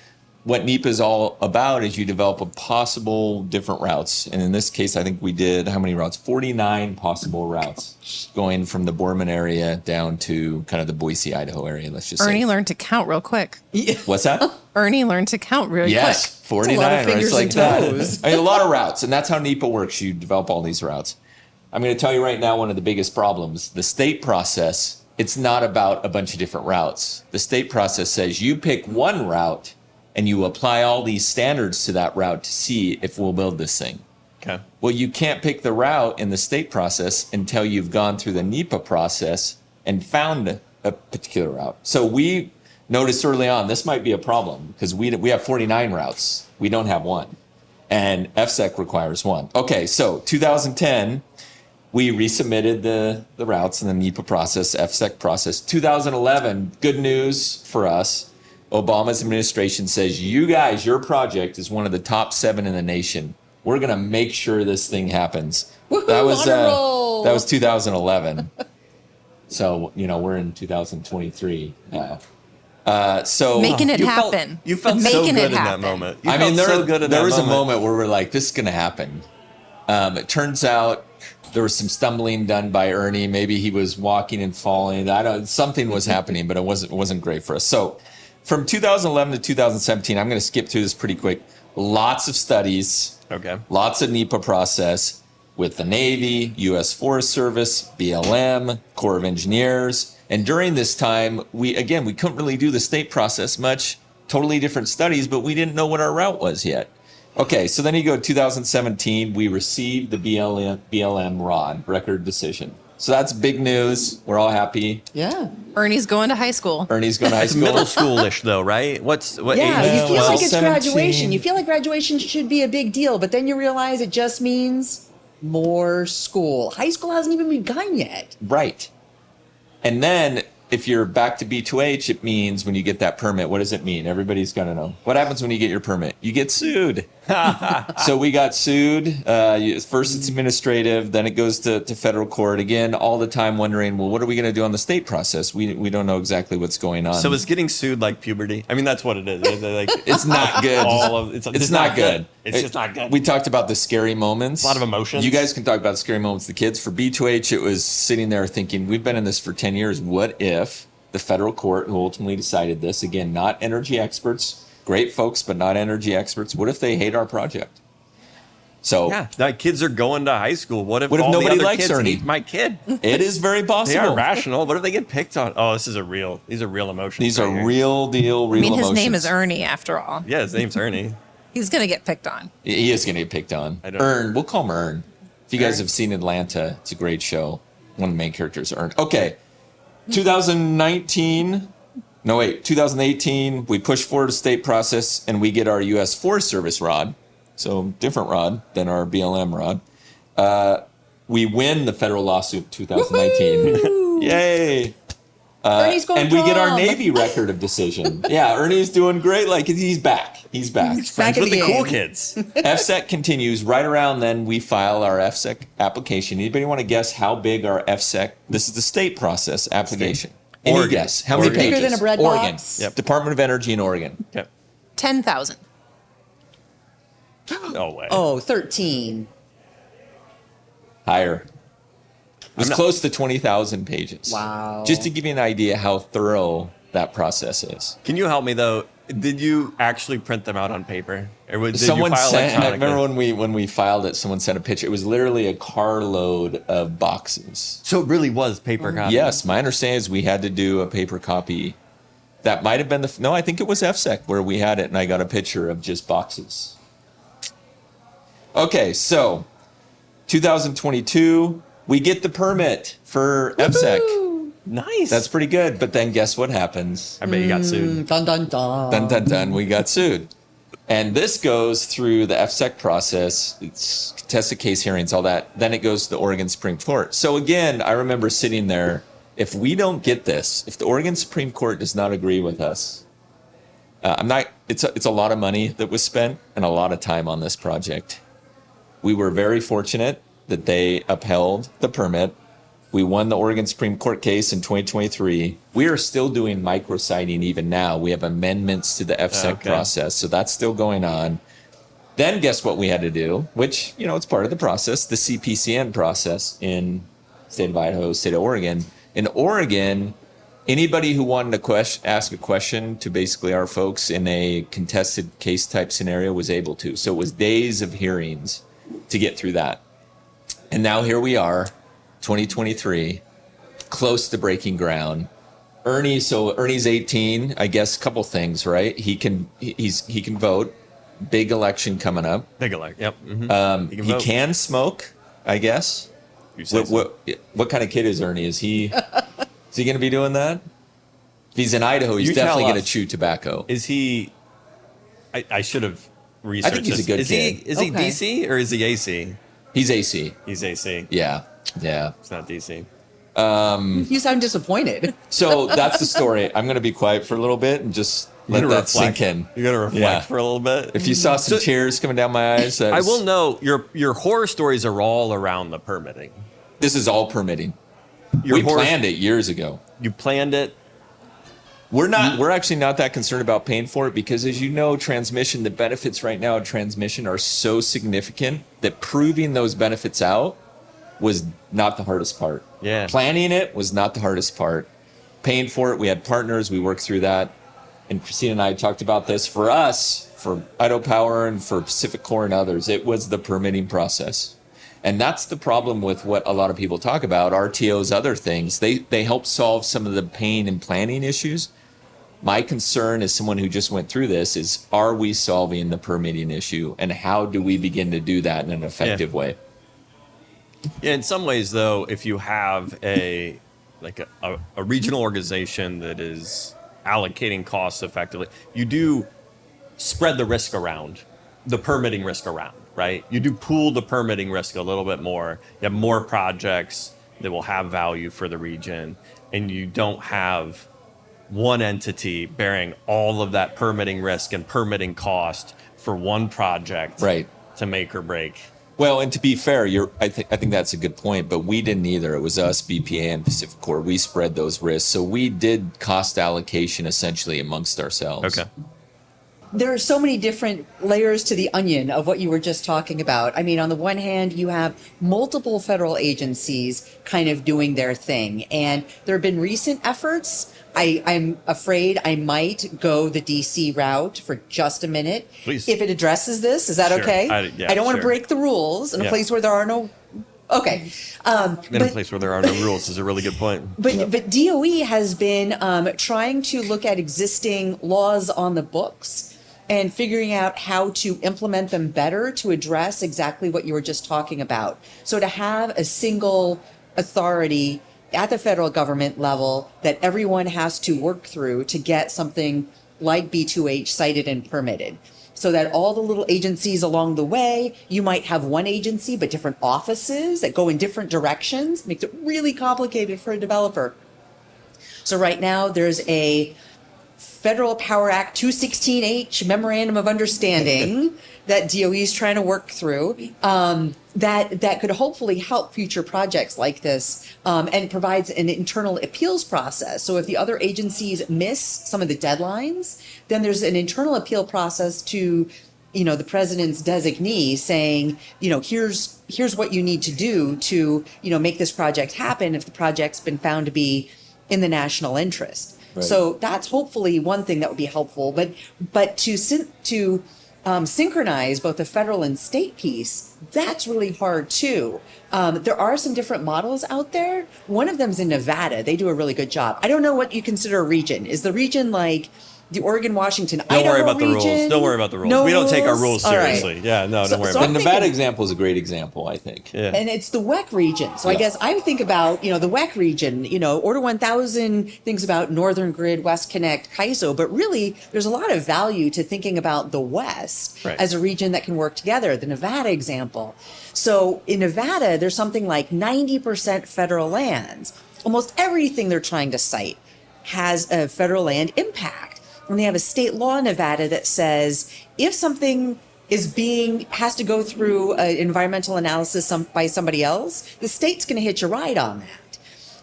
what NEPA is all about is you develop a possible different routes. And in this case, I think we did how many routes? 49 possible routes going from the Boardman area down to kind of the Boise, Idaho area. Let's just Ernie say. learned to count real quick. What's that? Ernie learned to count real Yes, quick. 49 lot of routes fingers like and that. toes. I mean, a lot of routes. And that's how NEPA works. You develop all these routes. I'm going to tell you right now, one of the biggest problems, the state process, it's not about a bunch of different routes. The state process says you pick one route and you apply all these standards to that route to see if we'll build this thing. Okay. Well, you can't pick the route in the state process until you've gone through the NEPA process and found a particular route. So we noticed early on, this might be a problem because we have 49 routes. We don't have one. And FSEC requires one. Okay, so 2010, we resubmitted the routes in the NEPA process, FSEC process. 2011, good news for us. Obama's administration says, you guys, your project is one of the top 7 in the nation. We're going to make sure this thing happens. Woohoo, That was honor roll. that was 2011. So, we're in 2023 now. So Making it You happen. You felt Making so it good in that happen. moment. You I mean, felt so good in there that was a moment where we're like, this is going to happen. It turns out there was some stumbling done by Ernie. Maybe he was walking and falling. Something was happening, but it wasn't great for us. So from 2011 to 2017, I'm going to skip through this pretty quick. Lots of studies. Okay. Lots of NEPA process with the Navy, U.S. Forest Service, BLM, Corps of Engineers. And during this time, we couldn't really do the state process much, totally different studies, but we didn't know what our route was yet. Okay, so then you go to 2017, we received the BLM ROD, record decision. So that's big news. We're all happy. Yeah. Ernie's going to high school. Ernie's going to high It's school. middle schoolish though, right? What Yeah, age? you feel well, like it's 17. graduation. You feel like graduation should be a big deal, but then you realize it just means more school. High school hasn't even begun yet. Right. And then if you're back to B2H, it means when you get that permit, what does it mean? Everybody's got to know. What happens when you get your permit? You get sued. So we got sued. First it's administrative, then it goes to federal court. Again, all the time wondering, well, what are we going to do on the state process? We don't know exactly what's going on. So is getting sued like puberty? I mean, that's what it is. They're like, it's not good. it's not good. It's just not good. We talked about the scary moments. A lot of emotions. You guys can talk about the scary moments. The kids for B2H, it was sitting there thinking, we've been in this for 10 years. What if the federal court, who ultimately decided this, again, not energy experts, great folks, but not energy experts, what if they hate our project? So Yeah, that kids are going to high school. What if What if all nobody the other likes kids Ernie? hate my kid? it is very possible. They are rational. What if they get picked on? Oh, these are real emotions. These right are here. real deal, real I mean, his emotions. name is Ernie after all. Yeah, his name's Ernie. He's going to get picked on. He is going to get picked on. I don't- Ern, we'll call him Ern. If you guys Ern? have seen Atlanta, it's a great show. One of the main characters, Ern. Okay, 2018, we push forward a state process and we get our U.S. Forest Service ROD, so different ROD than our BLM ROD. We win the federal lawsuit 2019. Yay! Ernie's going And we get our prom. Navy record of decision. Yeah, Ernie's doing great. Like, he's back. He's back. Friends in with the the cool game. kids. FSEC continues. Right around then, we file our FSEC application. Anybody want to guess how big our FSEC? This is the state process application. Any Oregon. guess? How many Oregon. pages? Bigger than a bread Oregon. box? Yep. Department of Energy in Oregon. Okay. 10,000. No way. Oh, 13. Higher. It was I'm not- close to 20,000 pages. Wow. Just to give you an idea how thorough that process is. Can you help me though? Did you actually print them out on paper, or did Someone you file sent. I electronically? remember when we filed it. Someone sent a picture. It was literally a carload of boxes. So it really was paper copy. Yes, my understanding is we had to do a paper copy. That might have been no, I think it was FSEC where we had it, and I got a picture of just boxes. Okay, so 2022, we get the permit for FSEC. Nice. That's pretty good. But then guess what happens? I bet you got sued. Dun dun dun. Dun dun dun, we got sued. And this goes through the FSEC process, it's contested case hearings, all that. Then it goes to the Oregon Supreme Court. So again, I remember sitting there, if we don't get this, if the Oregon Supreme Court does not agree with us, it's a lot of money that was spent and a lot of time on this project. We were very fortunate that they upheld the permit. We won the Oregon Supreme Court case in 2023. We are still doing micrositing even now. We have amendments to the FSEC process, so that's still going on. Then guess what we had to do, which, it's part of the process, the CPCN process in state of Idaho, state of Oregon. In Oregon, anybody who wanted to ask a question to basically our folks in a contested case type scenario was able to. So it was days of hearings to get through that. And now here we are, 2023, close to breaking ground. Ernie's 18. I guess a couple things, right? He can vote. Big election coming up. Big election. Yep. Mm-hmm. He can smoke, I guess. What kind of kid is Ernie? Is he going to be doing that? If he's in Idaho, he's definitely going to chew tobacco. Is he? I should have researched. I think he's a good kid. Is he DC or is he AC? He's AC. He's AC. Yeah. It's not DC. You sound disappointed. So that's the story. I'm going to be quiet for a little bit and just let that sink in. You're going to reflect for a little bit. If you saw some tears coming down my eyes, I will know your horror stories are all around the permitting. This is all permitting. We planned it years ago. You planned it. We're actually not that concerned about paying for it because, as you know, the benefits right now of transmission are so significant that proving those benefits out was not the hardest part. Yeah. Planning it was not the hardest part. Paying for it, we had partners, we worked through that. And Christina and I talked about this. For us, for Idaho Power and for Pacific Core and others, it was the permitting process. And that's the problem with what a lot of people talk about, RTOs, other things. They help solve some of the pain and planning issues. My concern as someone who just went through this is, are we solving the permitting issue? And how do we begin to do that in an effective way? Yeah, in some ways, though, if you have a regional organization that is allocating costs effectively, you do spread the risk around, the permitting risk around, right? You do pool the permitting risk a little bit more. You have more projects that will have value for the region, and you don't have one entity bearing all of that permitting risk and permitting cost for one project to make or break. Well, and to be fair, I think that's a good point, but we didn't either. It was us, BPA, and Pacific Core. We spread those risks. So we did cost allocation essentially amongst ourselves. Okay. There are so many different layers to the onion of what you were just talking about. I mean, on the one hand, you have multiple federal agencies kind of doing their thing. And there have been recent efforts. I'm afraid I might go the DC route for just a minute. Please. If it addresses this, is that okay? I don't want to break the rules in a place where there are no... Okay. In a place where there are no rules is a really good point. But DOE has been trying to look at existing laws on the books and figuring out how to implement them better to address exactly what you were just talking about. So to have a single authority at the federal government level that everyone has to work through to get something like B2H cited and permitted. So that all the little agencies along the way, you might have one agency, but different offices that go in different directions, makes it really complicated for a developer. So right now there's a Federal Power Act 216H Memorandum of Understanding that DOE is trying to work through that could hopefully help future projects like this and provides an internal appeals process. So if the other agencies miss some of the deadlines, then there's an internal appeal process to the president's designee saying, here's what you need to do to, make this project happen if the project's been found to be in the national interest. Right. So that's hopefully one thing that would be helpful. But to synchronize both the federal and state piece, that's really hard too. There are some different models out there. One of them's in Nevada. They do a really good job. I don't know what you consider a region. Is the region like the Oregon, Washington, Idaho Don't worry about region? the rules. Don't worry about the rules. No we don't take our rules? rules All seriously. right. Yeah, no, don't worry The about it. Nevada example is a great example, I think. Yeah. And it's the WEC region. So I guess I think about, the WEC region, Order 1000 thinks about Northern Grid, West Connect, CAISO, but really there's a lot of value to thinking about the West as a region that can work together, the Nevada example. So in Nevada, there's something like 90% federal lands. Almost everything they're trying to cite has a federal land impact. And they have a state law in Nevada that says if something has to go through an environmental analysis by somebody else, the state's going to hitch a ride on that.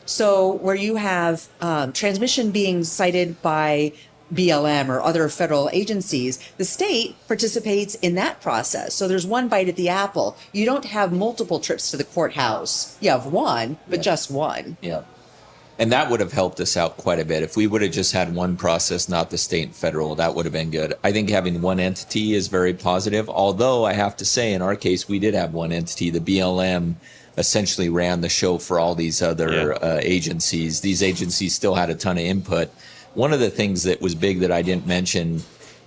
So where you have transmission being cited by BLM or other federal agencies, the state participates in that process. So there's one bite at the apple. You don't have multiple trips to the courthouse. You have one, but just one. Yeah. And that would have helped us out quite a bit. If we would have just had one process, not the state and federal, that would have been good. I think having one entity is very positive. Although I have to say, in our case, we did have one entity. The BLM essentially ran the show for all these other agencies. These agencies still had a ton of input. One of the things that was big that I didn't mention,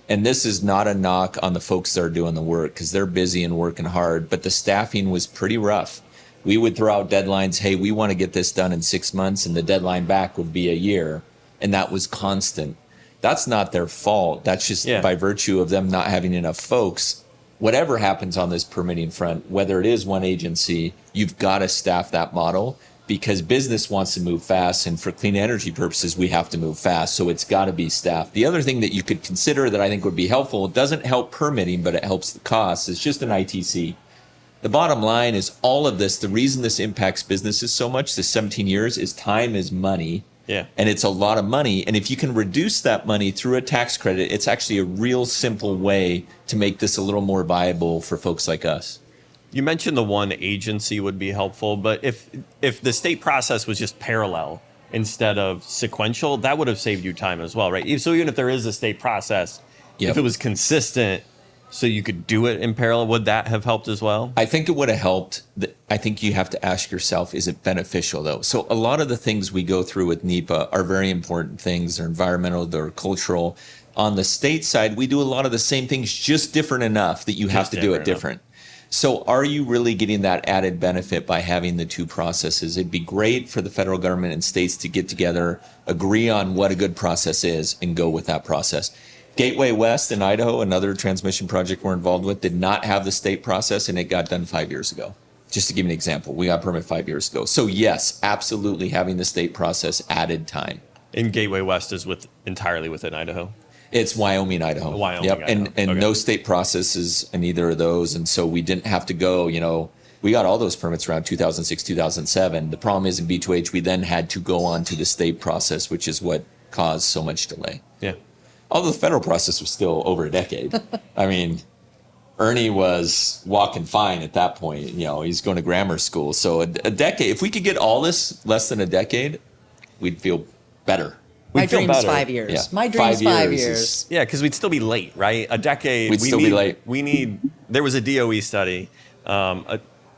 and this is not a knock on the folks that are doing the work because they're busy and working hard, but the staffing was pretty rough. We would throw out deadlines. Hey, we want to get this done in 6 months, and the deadline back would be a year. And that was constant. That's not their fault. That's just by virtue of them not having enough folks. Whatever happens on this permitting front, whether it is one agency, you've got to staff that model because business wants to move fast. And for clean energy purposes, we have to move fast. So it's got to be staffed. The other thing that you could consider that I think would be helpful, it doesn't help permitting, but it helps the costs, is just an ITC. The bottom line is all of this, the reason this impacts businesses so much, this 17 years, is time is money. Yeah. And it's a lot of money. And if you can reduce that money through a tax credit, it's actually a real simple way to make this a little more viable for folks like us. You mentioned the one agency would be helpful, but if the state process was just parallel instead of sequential, that would have saved you time as well, right? So even if there is a state process, if it was consistent, so you could do it in parallel, would that have helped as well? I think it would have helped. I think you have to ask yourself, is it beneficial though? So a lot of the things we go through with NEPA are very important things. They're environmental, they're cultural. On the state side, we do a lot of the same things, just different enough that you have to do it different. So are you really getting that added benefit by having the two processes? It'd be great for the federal government and states to get together, agree on what a good process is, and go with that process. Gateway West in Idaho, another transmission project we're involved with, did not have the state process, and it got done 5 years ago. Just to give you an example, we got a permit 5 years ago. So yes, absolutely having the state process added time. And Gateway West is entirely within Idaho? It's Wyoming, Idaho. Wyoming, Idaho. And okay. No state processes in either of those, and so we didn't have to go, we got all those permits around 2006, 2007. The problem is in B2H, we then had to go on to the state process, which is what caused so much delay. Yeah. Although the federal process was still over a decade. I mean, Ernie was walking fine at that point. He's going to grammar school. So a decade, if we could get all this less than a decade, we'd feel better. My dream's 5 years. Yeah. My dream's 5 years. Yeah, because we'd still be late, right? A decade. We'd still be late. There was a DOE study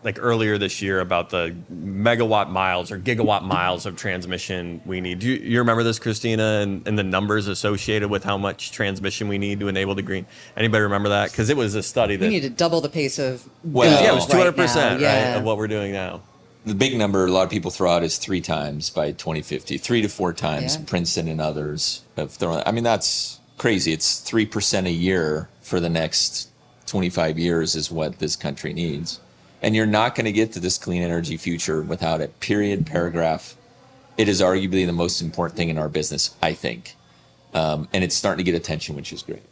like earlier this year about the megawatt miles or gigawatt miles of transmission we need. Do you remember this, Christina, and the numbers associated with how much transmission we need to enable the green? Anybody remember that? Because it was a study that... We need to double the pace of... it was 200% right, of what we're doing now. The big number a lot of people throw out is 3 times by 2050, 3 to 4 times. Yeah. Princeton and others have thrown. I mean, that's crazy. It's 3% a year for the next 25 years is what this country needs. And you're not going to get to this clean energy future without it. Period, paragraph. It is arguably the most important thing in our business, I think. And it's starting to get attention, which is great.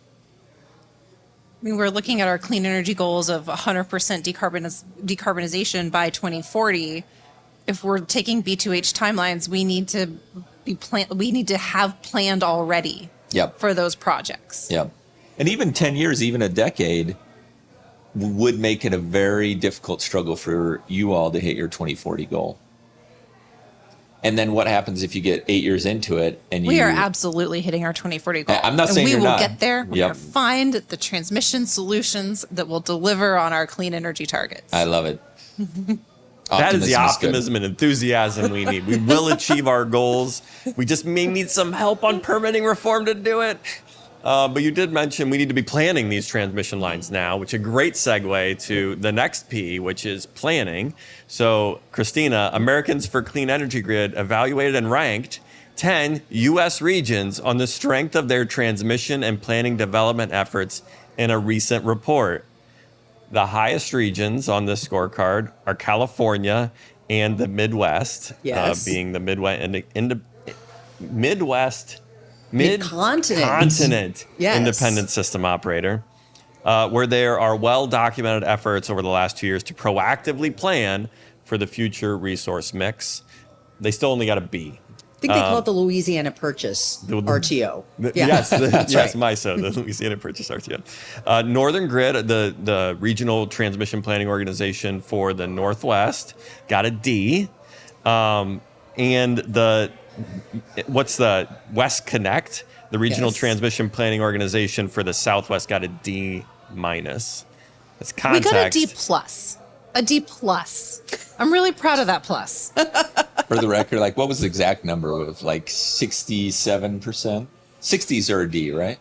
I mean, we're looking at our clean energy goals of 100% decarbonization by 2040. If we're taking B2H timelines, we need to have planned already for those projects. Yep. And even 10 years, even a decade, would make it a very difficult struggle for you all to hit your 2040 goal. And then what happens if you get 8 years into it and we are absolutely hitting our 2040 goal. I'm not saying we you're will not. Get there. We're going to find the transmission solutions that will deliver on our clean energy targets. I love it. That is the optimism and enthusiasm we need. We will achieve our goals. We just may need some help on permitting reform to do it. But you did mention we need to be planning these transmission lines now, which is a great segue to the next P, which is planning. So, Christina, Americans for Clean Energy Grid evaluated and ranked 10 U.S. regions on the strength of their transmission and planning development efforts in a recent report. The highest regions on this scorecard are California and the Midwest, being the Midwest Mid-continent independent system operator, where there are well-documented efforts over the last 2 years to proactively plan for the future resource mix. they still only got a B. I think they call it the Louisiana Purchase RTO. Yes, yes, right. MISO, the Louisiana Purchase RTO. Northern Grid, the regional transmission planning organization for the Northwest, got a D. And what's the West Connect, the regional Yes. transmission planning organization for the Southwest, got a D minus. That's context. We got a D plus. A D plus. I'm really proud of that plus. For the record, like, what was the exact number of like 67%? 60s are a D, right?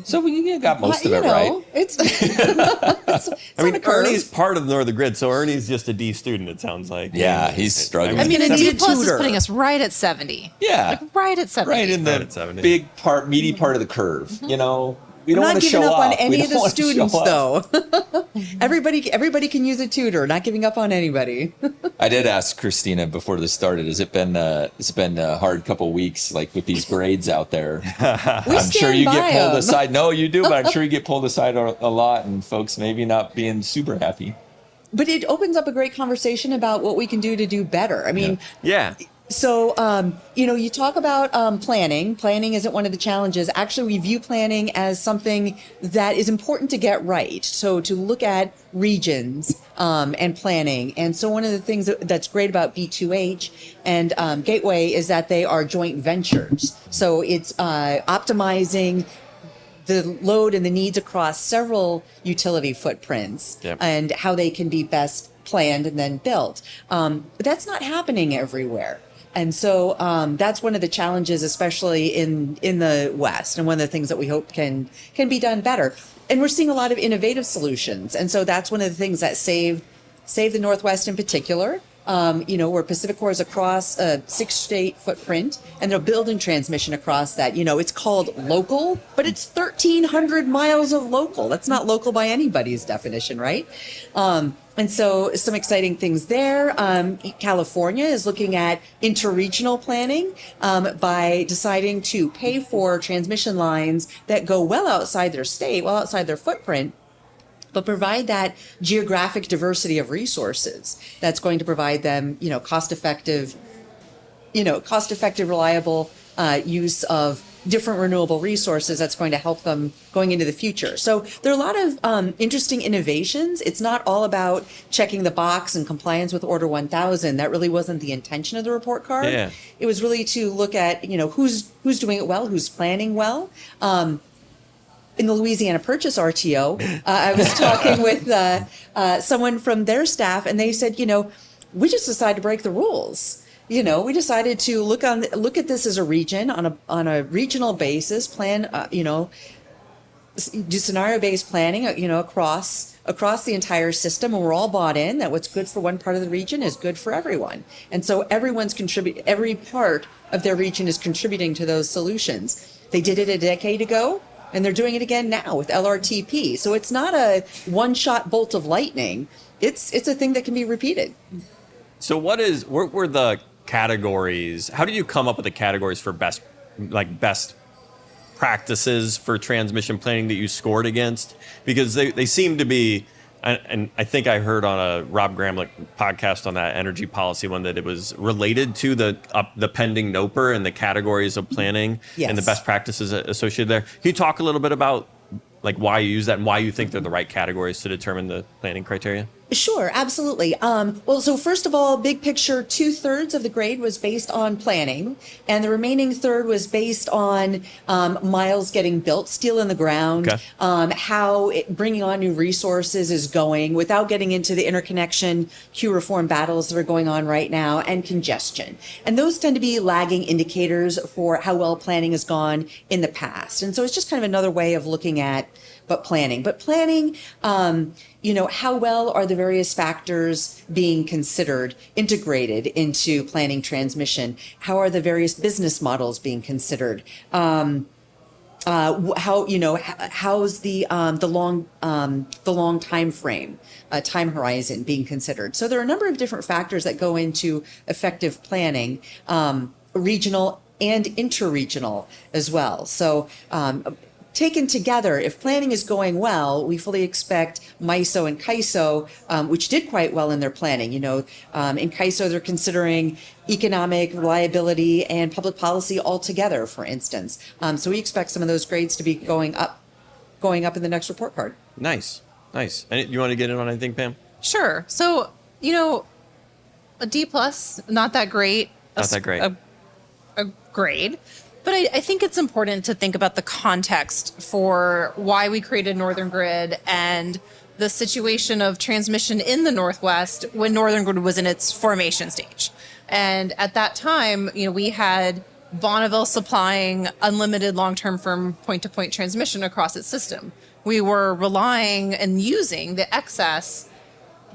So we got most of it right. It's, I mean, on a curve. Ernie's part of Northern Grid, so Ernie's just a D student, it sounds like. Yeah, he's struggling. I mean, a gonna D need a plus is tutor. putting us right at 70. Yeah. Like right at 70. Right in Right at the 70. big part, meaty part of the curve. You know, we don't I'm want not to giving show up off. on We any don't of the want to show students, off. though. Everybody can use a tutor. Not giving up on anybody. I did ask Christina before this started. Has it been? It's been a hard couple weeks, like with these grades out there. We I'm sure stand you by get pulled 'em. aside. No, you do, but I'm sure you get pulled aside a lot, and folks maybe not being super happy. But it opens up a great conversation about what we can do to do better. I mean, Yeah. so, you talk about planning. Planning isn't one of the challenges. Actually, we view planning as something that is important to get right. So to look at regions and planning. And so one of the things that's great about B2H and Gateway is that they are joint ventures. So it's optimizing the load and the needs across several utility footprints Yep. and how they can be best planned and then built. But that's not happening everywhere. And so that's one of the challenges, especially in the West, and one of the things that we hope can be done better. And we're seeing a lot of innovative solutions. And so that's one of the things that save the Northwest in particular. Where PacifiCorp is across a 6-state footprint, and they're building transmission across that. It's called local, but it's 1,300 miles of local. That's not local by anybody's definition, right? And so some exciting things there. California is looking at interregional planning by deciding to pay for transmission lines that go well outside their state, well outside their footprint, but provide that geographic diversity of resources that's going to provide them, cost-effective, reliable use of different renewable resources that's going to help them going into the future. So there are a lot of interesting innovations. It's not all about checking the box and compliance with Order 1000. That really wasn't the intention of the report card. Yeah. It was really to look at, who's doing it well, who's planning well. In the Louisiana Purchase RTO, I was talking with someone from their staff, and they said, we just decided to break the rules. We decided to look at this as a region on a regional basis, plan, do scenario-based planning, across the entire system, and we're all bought in that what's good for one part of the region is good for everyone. And so every part of their region is contributing to those solutions. They did it a decade ago, and they're doing it again now with LRTP. So it's not a one-shot bolt of lightning. It's a thing that can be repeated. So what were the categories? How did you come up with the categories for best practices for transmission planning that you scored against? Because they seem to be, and I think I heard on a Rob Gramlich podcast on that energy policy one that it was related to the pending NOPR and the categories of planning and the Yes. best practices associated there. Can you talk a little bit about why you use that and why you think they're the right categories to determine the planning criteria? Sure, absolutely. So first of all, big picture, 2/3 of the grade was based on planning, and the remaining third was based on miles getting built, steel in the ground, Okay. how bringing on new resources is going without getting into the interconnection queue reform battles that are going on right now, and congestion. And those tend to be lagging indicators for how well planning has gone in the past. And so it's just kind of another way of looking at planning. But planning, how well are the various factors being considered, integrated into planning transmission? How are the various business models being considered? How's the long time frame, time horizon being considered? So there are a number of different factors that go into effective planning, regional and interregional as well. So taken together, if planning is going well, we fully expect MISO and CAISO, which did quite well in their planning. In CAISO, they're considering economic reliability and public policy altogether, for instance. So we expect some of those grades to be going up in the next report card. Nice. And you want to get in on anything, Pam? Sure. So, a D+, not that great. Not that great. A grade. But I think it's important to think about the context for why we created Northern Grid and the situation of transmission in the Northwest when Northern Grid was in its formation stage. And at that time, we had Bonneville supplying unlimited long-term firm point-to-point transmission across its system. We were relying and using the excess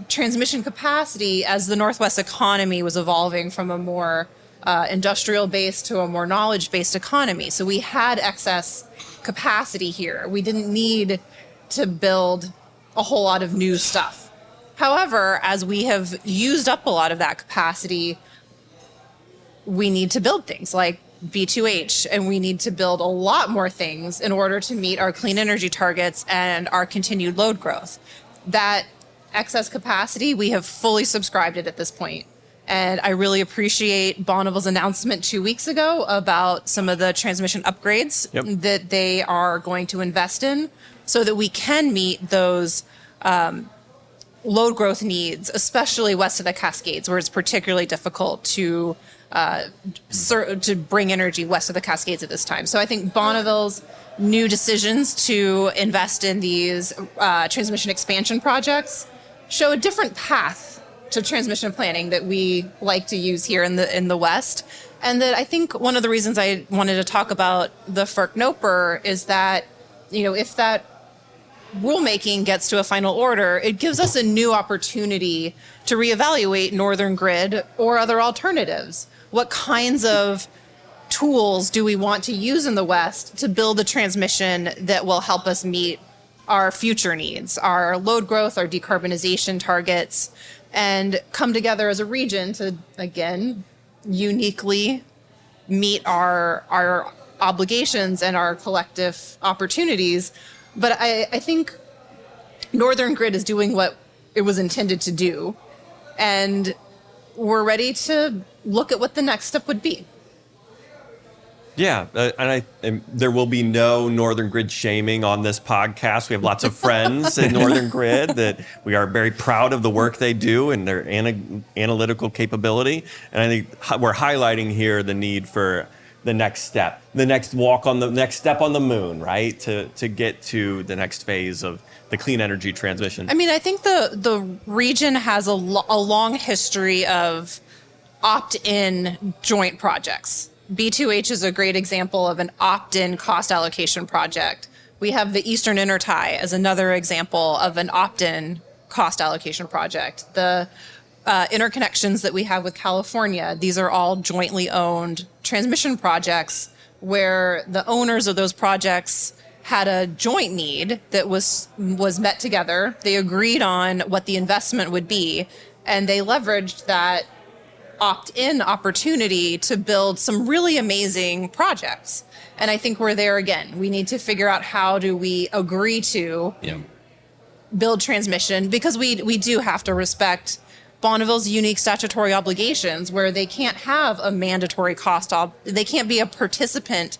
transmission capacity as the Northwest economy was evolving from a more industrial-based to a more knowledge-based economy. So we had excess capacity here. We didn't need to build a whole lot of new stuff. However, as we have used up a lot of that capacity, we need to build things like B2H, and we need to build a lot more things in order to meet our clean energy targets and our continued load growth. That excess capacity, we have fully subscribed it at this point. And I really appreciate Bonneville's announcement 2 weeks ago about some of the transmission upgrades that they are going to invest in so that we can meet those load growth needs, especially west of the Cascades, where it's particularly difficult to bring energy west of the Cascades at this time. So I think Bonneville's new decisions to invest in these transmission expansion projects show a different path to transmission planning that we like to use here in the West. And that I think one of the reasons I wanted to talk about the FERC NOPR is that, if that rulemaking gets to a final order, it gives us a new opportunity to reevaluate Northern Grid or other alternatives. What kinds of tools do we want to use in the West to build a transmission that will help us meet our future needs, our load growth, our decarbonization targets, and come together as a region to, again, uniquely meet our obligations and our collective opportunities. But I think Northern Grid is doing what it was intended to do, and we're ready to look at what the next step would be. Yeah, and there will be no Northern Grid shaming on this podcast. We have lots of friends in Northern Grid that we are very proud of the work they do and their analytical capability. And I think we're highlighting here the need for the next step, the next step on the moon, right? To get to the next phase of the clean energy transmission. I mean, I think the region has a long history of opt-in joint projects. B2H is a great example of an opt-in cost allocation project. We have the Eastern Intertie as another example of an opt-in cost allocation project. The interconnections that we have with California, these are all jointly owned transmission projects where the owners of those projects had a joint need that was met together. They agreed on what the investment would be, and they leveraged that opt-in opportunity to build some really amazing projects. And I think we're there again. We need to figure out how do we agree to build transmission, because we do have to respect Bonneville's unique statutory obligations where they can't have a mandatory cost. They can't be a participant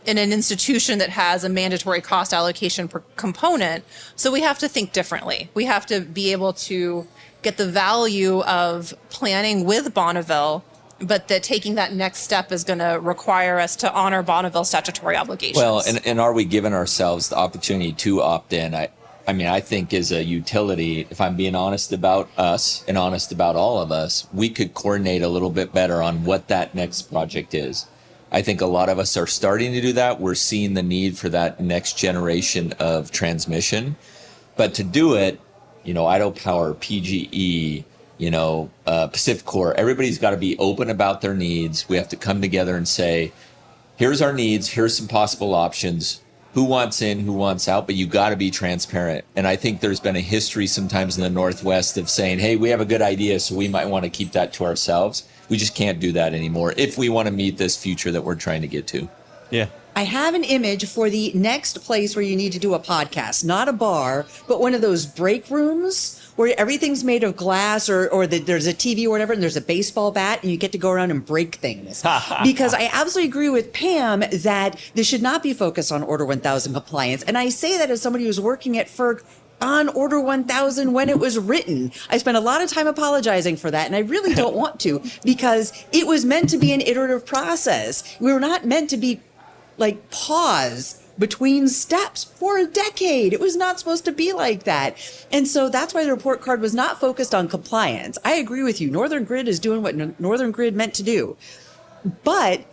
in an institution that has a mandatory cost allocation component. So we have to think differently. We have to be able to get the value of planning with Bonneville, but that taking that next step is going to require us to honor Bonneville's statutory obligations. Well, and are we giving ourselves the opportunity to opt in? I mean, I think as a utility, if I'm being honest about us and honest about all of us, we could coordinate a little bit better on what that next project is. I think a lot of us are starting to do that. We're seeing the need for that next generation of transmission. But to do it, Idaho Power, PGE, Pacificor, everybody's got to be open about their needs. We have to come together and say, here's our needs, here's some possible options. Who wants in, who wants out, but you got to be transparent. And I think there's been a history sometimes in the Northwest of saying, hey, we have a good idea, so we might want to keep that to ourselves. We just can't do that anymore if we want to meet this future that we're trying to get to. Yeah, I have an image for the next place where you need to do a podcast, not a bar, but one of those break rooms where everything's made of glass or there's a TV or whatever, and there's a baseball bat, and you get to go around and break things. Because I absolutely agree with Pam that this should not be focused on Order 1000 compliance. And I say that as somebody who's working at FERC on Order 1000 when it was written. I spent a lot of time apologizing for that, and I really don't want to, because it was meant to be an iterative process. We were not meant to be like pause between steps for a decade. It was not supposed to be like that. And so that's why the report card was not focused on compliance. I agree with you. Northern Grid is doing what Northern Grid meant to do. But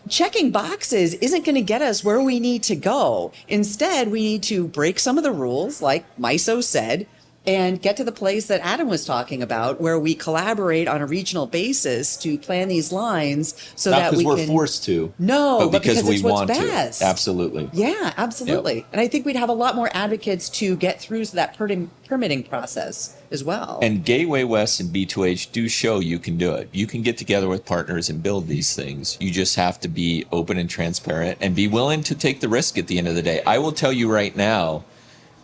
checking boxes isn't going to get us where we need to go. Instead, we need to break some of the rules, like MISO said, and get to the place that Adam was talking about, where we collaborate on a regional basis to plan these lines so Not that we because can. we're forced to. No, but because we it's what's want best. to. Absolutely. Yeah, absolutely. Yep. And I think we'd have a lot more advocates to get through that permitting process as well. And Gateway West and B2H do show you can do it. You can get together with partners and build these things. You just have to be open and transparent and be willing to take the risk at the end of the day. I will tell you right now,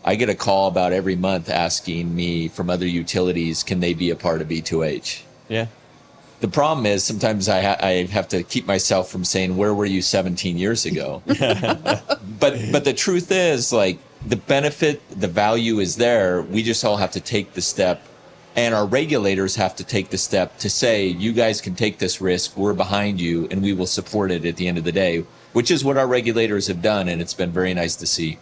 I get a call about every month asking me from other utilities, can they be a part of B2H? Yeah. The problem is sometimes I have to keep myself from saying, where were you 17 years ago? But the truth is, like, the benefit, the value is there. We just all have to take the step, and our regulators have to take the step to say, you guys can take this risk. We're behind you, and we will support it at the end of the day, which is what our regulators have done, and it's been very nice to see.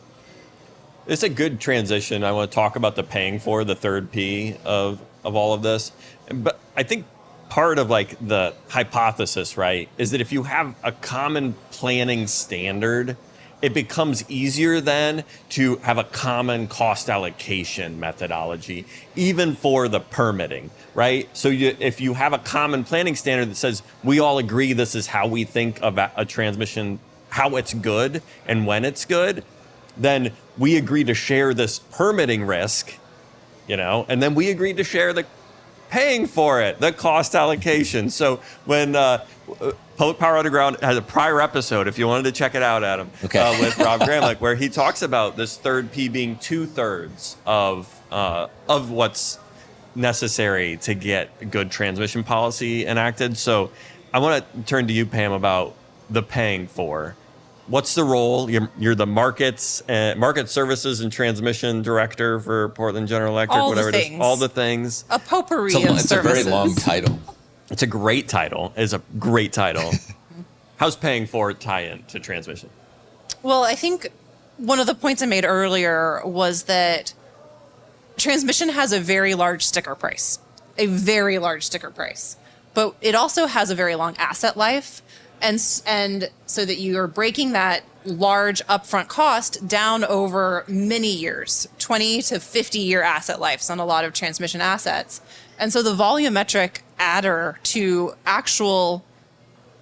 It's a good transition. I want to talk about the paying for, the third P of all of this. But I think part of like the hypothesis, right, is that if you have a common planning standard, it becomes easier then to have a common cost allocation methodology, even for the permitting, right? So if you have a common planning standard that says we all agree this is how we think about a transmission, how it's good and when it's good, then we agree to share this permitting risk, and then we agreed to share the paying for it, the cost allocation. So when Public Power Underground has a prior episode, if you wanted to check it out, Adam, okay. with Rob Gramlich, where he talks about this third P being 2/3 of what's necessary to get good transmission policy enacted. So I want to turn to you, Pam, about the paying for. What's the role? You're the market services and transmission director for Portland General Electric, All whatever the it is. All the things. A potpourri of It's a very services. long title. It's a great title. It's a great title. How's paying for it tie in to transmission? Well, I think one of the points I made earlier was that transmission has a very large sticker price, but it also has a very long asset life. And so that you are breaking that large upfront cost down over many years, 20 to 50-year asset lives on a lot of transmission assets. And so the volumetric adder to actual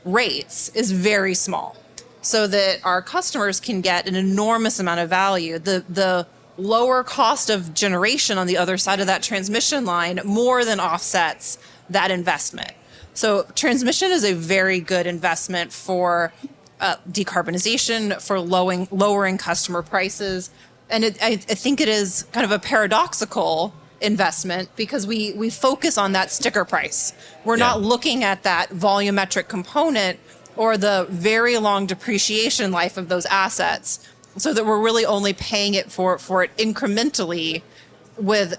rates is very small, so that our customers can get an enormous amount of value. The lower cost of generation on the other side of that transmission line more than offsets that investment. So transmission is a very good investment for decarbonization, for lowering customer prices. And I think it is kind of a paradoxical investment because we focus on that sticker price. We're not looking at that volumetric component or the very long depreciation life of those assets, so that we're really only paying it for it incrementally with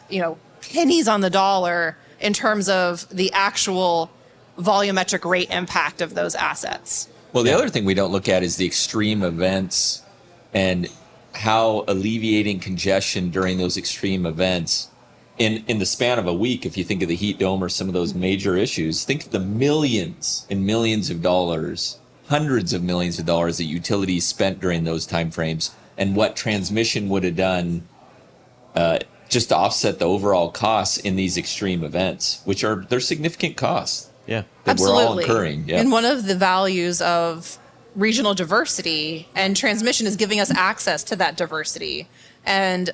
pennies on the dollar in terms of the actual volumetric rate impact of those assets. Well, the other thing we don't look at is the extreme events and how alleviating congestion during those extreme events in the span of a week, if you think of the heat dome or some of those major issues, think of the millions and millions of dollars, hundreds of millions of dollars that utilities spent during those timeframes, and what transmission would have done just to offset the overall costs in these extreme events, which they're significant costs. Yeah. That Absolutely. we're all incurring. Yeah. And one of the values of regional diversity and transmission is giving us access to that diversity. And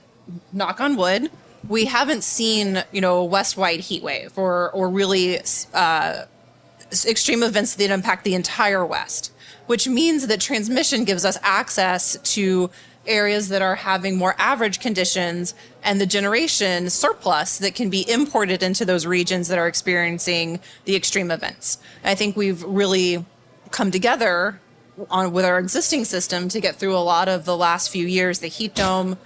knock on wood, we haven't seen, a west-wide heat wave or really extreme events that impact the entire West. which means that transmission gives us access to areas that are having more average conditions and the generation surplus that can be imported into those regions that are experiencing the extreme events. I think we've really come together with our existing system to get through a lot of the last few years, the heat dome,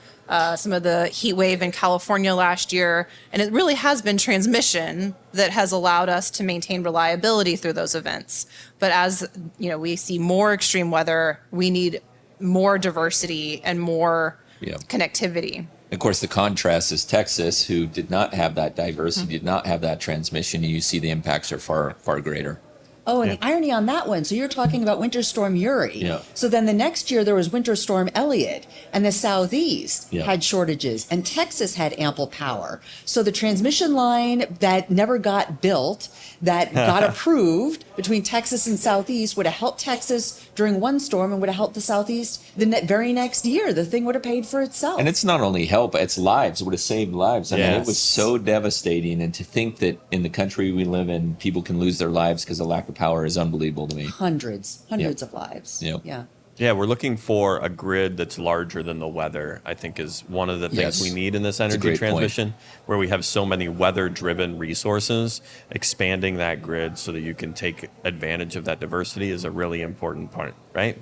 some of the heat wave in California last year. And it really has been transmission that has allowed us to maintain reliability through those events. But as we see more extreme weather, we need more diversity and more connectivity. Of course, the contrast is Texas, who did not have that diversity, did not have that transmission, and you see the impacts are far, far greater. Oh, and the irony on that one. So you're talking about Winter Storm Uri. Yeah. So then the next year there was Winter Storm Elliott, and the Southeast had shortages, and Texas had ample power. So the transmission line that never got built, that got approved between Texas and Southeast, would have helped Texas during one storm and would have helped the Southeast the very next year. The thing would have paid for itself. And it's not only help, it's lives. It would have saved lives. I mean, it was Yes. so devastating. And to think that in the country we live in, people can lose their lives because of lack of power is unbelievable to me. Hundreds of lives. Yep. Yeah. Yeah, we're looking for a grid that's larger than the weather, I think is one of the things Yes. we need in this That's a energy great point. transmission, where we have so many weather-driven resources. Expanding that grid so that you can take advantage of that diversity is a really important part, right?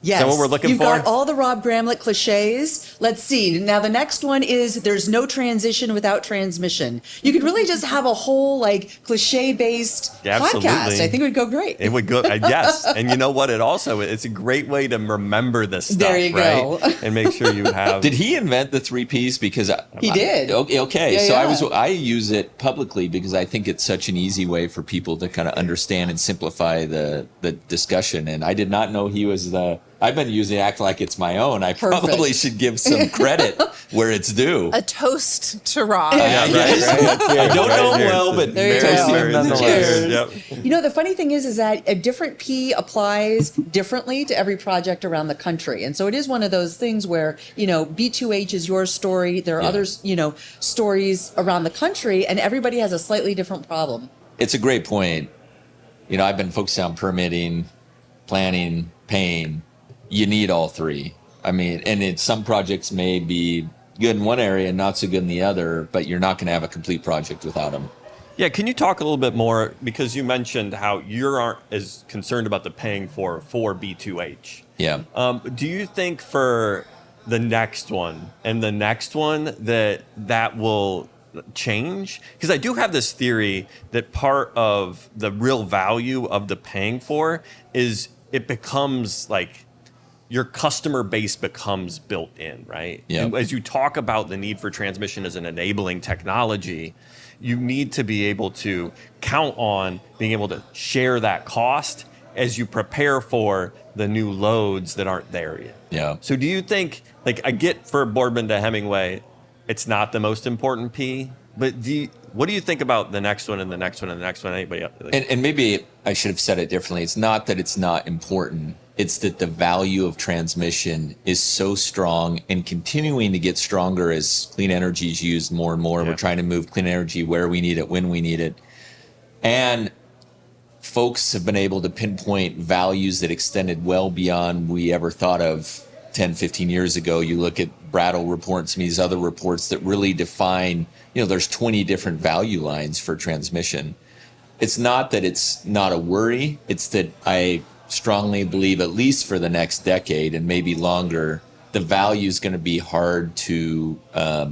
Yes. Is that what we're looking You've for? got all the Rob Gramlich cliches. Let's see. Now the next one is there's no transition without transmission. You could really just have a whole cliche-based Yeah, absolutely. podcast. I think it would go great. It would go, yes. And you know what? It's a great way to remember this stuff, There you right? go. And make sure you have. Did he invent the 3 Ps? Because He did. Okay. Yeah, So yeah. I use it publicly because I think it's such an easy way for people to kind of understand and simplify the discussion. And I did not know he was I've been using it, act like it's my own. I Perfect. probably should give some credit where it's due. A toast to Rob. Yeah, right. I don't know him Cheers. well, but There you toasting go. him nonetheless. Cheers. Yep. You know, the funny thing is that a different P applies differently to every project around the country. And so it is one of ththose things where, B2H is your story. There are other, stories around the country, and everybody has a slightly different problem. It's a great point. I've been focused on permitting, planning, paying. You need all three. I mean, and some projects may be good in one area and not so good in the other, but you're not going to have a complete project without them. Yeah, can you talk a little bit more, because you mentioned how you aren't as concerned about the paying for B2H. Yeah. Do you think for the next one and the next one that will change? Because I do have this theory that part of the real value of the paying for is it becomes your customer base becomes built in, right? Yeah. And as you talk about the need for transmission as an enabling technology, you need to be able to count on being able to share that cost as you prepare for the new loads that aren't there yet. Yeah. So do you think, I get for Boardman to Hemmingway, it's not the most important P, but what do you think about the next one and the next one and the next one? Anybody else? And maybe I should have said it differently. It's not that it's not important. It's that the value of transmission is so strong and continuing to get stronger as clean energy is used more and more. Yeah. We're trying to move clean energy where we need it, when we need it. And folks have been able to pinpoint values that extended well beyond we ever thought of 10, 15 years ago. You look at Brattle reports and these other reports that really define, there's 20 different value lines for transmission. It's not that it's not a worry. It's that I strongly believe, at least for the next decade and maybe longer, the value is going to be hard to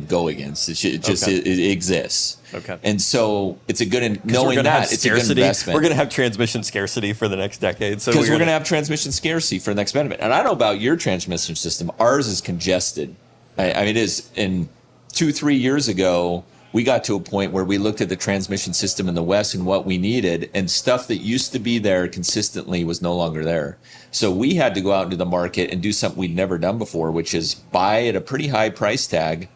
go against. It exists. Okay. And so it's a good, We're knowing gonna have that, it's a good scarcity. investment. We're going to have transmission scarcity for the next decade. So Because we're going to have transmission scarcity for the next benefit. And I don't know about your transmission system. Ours is congested. I mean, it is. In 2-3 years ago, we got to a point where we looked at the transmission system in the West and what we needed, and stuff that used to be there consistently was no longer there. So we had to go out into the market and do something we'd never done before, which is buy at a pretty high price tag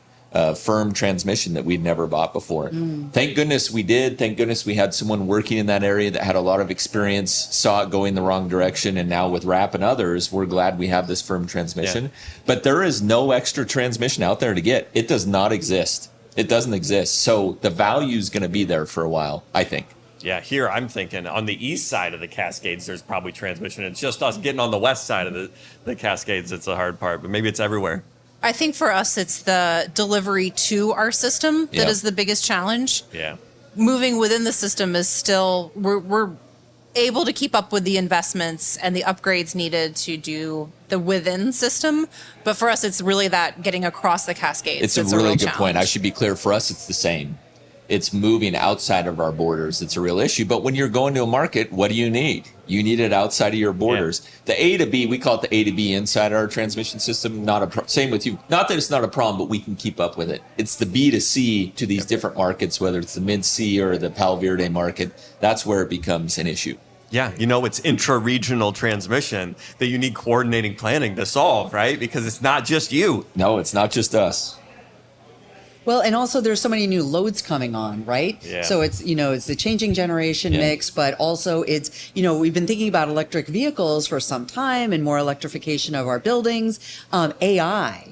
firm transmission that we'd never bought before. Thank goodness we did. Thank goodness we had someone working in that area that had a lot of experience, saw it going the wrong direction, and now with RAP and others, we're glad we have this firm transmission. Yeah. But there is no extra transmission out there to get. It does not exist. It doesn't exist. So the value is going to be there for a while, I think. Yeah, here I'm thinking on the east side of the Cascades, there's probably transmission. It's just us getting on the west side of the Cascades that's the hard part, but maybe it's everywhere. I think for us, it's the delivery to our system that is the biggest challenge. Yeah. Moving within the system is still, we're able to keep up with the investments and the upgrades needed to do the within system. But for us, it's really that getting across the Cascades. It's a that's really real good point. I challenge. should be clear. For us, it's the same. It's moving outside of our borders. It's a real issue. But when you're going to a market, what do you need? You need it outside of your borders. The A to B, we call it the A to B inside our transmission system. Same with you. Not that it's not a problem, but we can keep up with it. It's the B to C to these different markets, whether it's the Mid-C or the Palo Verde market. That's where it becomes an issue. Yeah, it's intra-regional transmission that you need coordinating planning to solve, right? Because it's not just you. No, it's not just us. Well, and also there's so many new loads coming on, right? Yeah. So it's, it's the changing generation mix, but also it's, we've been thinking about electric vehicles for some time and more electrification of our buildings, AI,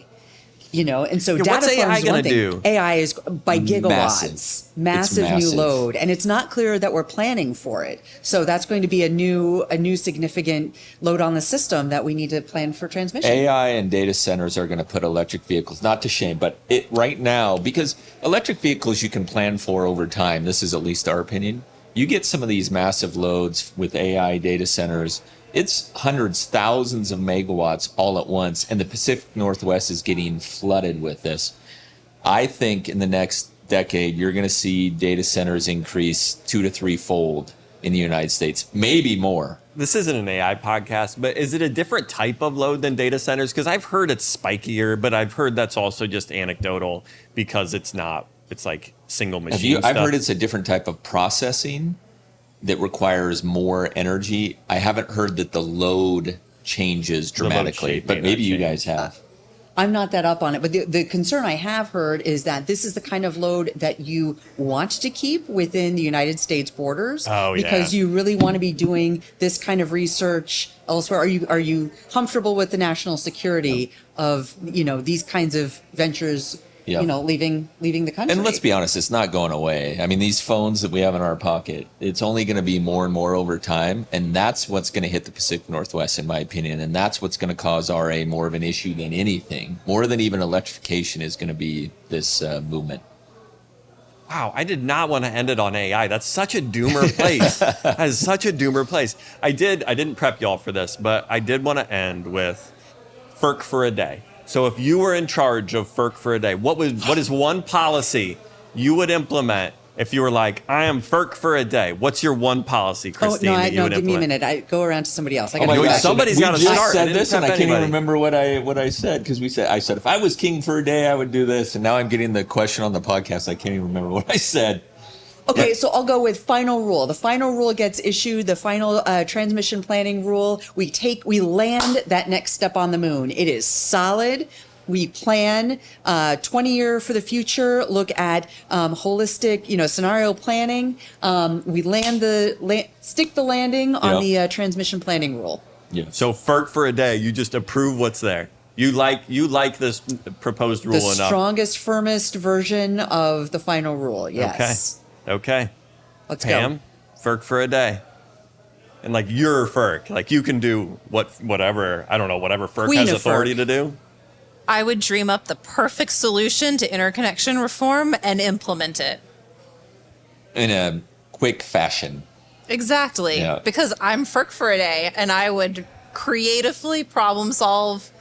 and so Yeah, data what's AI farms is one gonna thing. do? AI is by gigawatts, massive new massive. load, and it's not clear that we're planning for it. So that's going to be a new significant load on the system that we need to plan for transmission. AI and data centers are going to put electric vehicles, not to shame, but it right now, because electric vehicles you can plan for over time. This is at least our opinion. You get some of these massive loads with AI data centers. It's hundreds, thousands of megawatts all at once, and the Pacific Northwest is getting flooded with this. I think in the next decade, you're going to see data centers increase 2 to 3-fold in the United States, maybe more. This isn't an AI podcast, but is it a different type of load than data centers? Because I've heard it's spikier, but I've heard that's also just anecdotal because it's like single machine stuff. I've heard it's a different type of processing that requires more energy. I haven't heard that the load changes dramatically, shape but may maybe not you change. guys have. I'm not that up on it, but the concern I have heard is that this is the kind of load that you want to keep within the United States borders. Oh, yeah. Because you really want to be doing this kind of research elsewhere. Are you comfortable with the national security of these kinds of ventures? Yeah. Leaving the country. And let's be honest, it's not going away. I mean, these phones that we have in our pocket, it's only going to be more and more over time. And that's what's going to hit the Pacific Northwest, in my opinion. And that's what's going to cause RA more of an issue than anything. More than even electrification is going to be this movement. Wow, I did not want to end it on AI. That's such a doomer place. That is such a doomer place. I didn't prep y'all for this, but I did want to end with FERC-for-a-Day. So if you were in charge of FERC-for-a-Day, what is one policy you would implement if you were like, I am FERC-for-a-day? What's your one policy, Christine, that you would give me a implement? minute. I go around to somebody else. I my gotta go God, back. somebody's We got to just start. said didn't this, and I prep can't even anybody. remember what I said, because I said if I was king for a day, I would do this, and now I'm getting the question on the podcast. I can't even remember what I said. Okay, so I'll go with final rule. The final rule gets issued, the final transmission planning rule. We land that next step on the moon. It is solid. We plan 20-year for the future, look at holistic, scenario planning. We stick the landing on the transmission planning rule. Yeah. So FERC-for-a-day, you just approve what's there. You like this proposed rule The enough. strongest, firmest version of the final rule. Yes. Okay. Let's Pam, FERC-for-a-day. And like you're FERC, like you can do whatever, I don't know, whatever FERC Queen has of authority FERC. to do. I would dream up the perfect solution to interconnection reform and implement it. In a quick fashion. Exactly. Yeah. Because I'm FERC-for-a-day, and I would creatively problem solve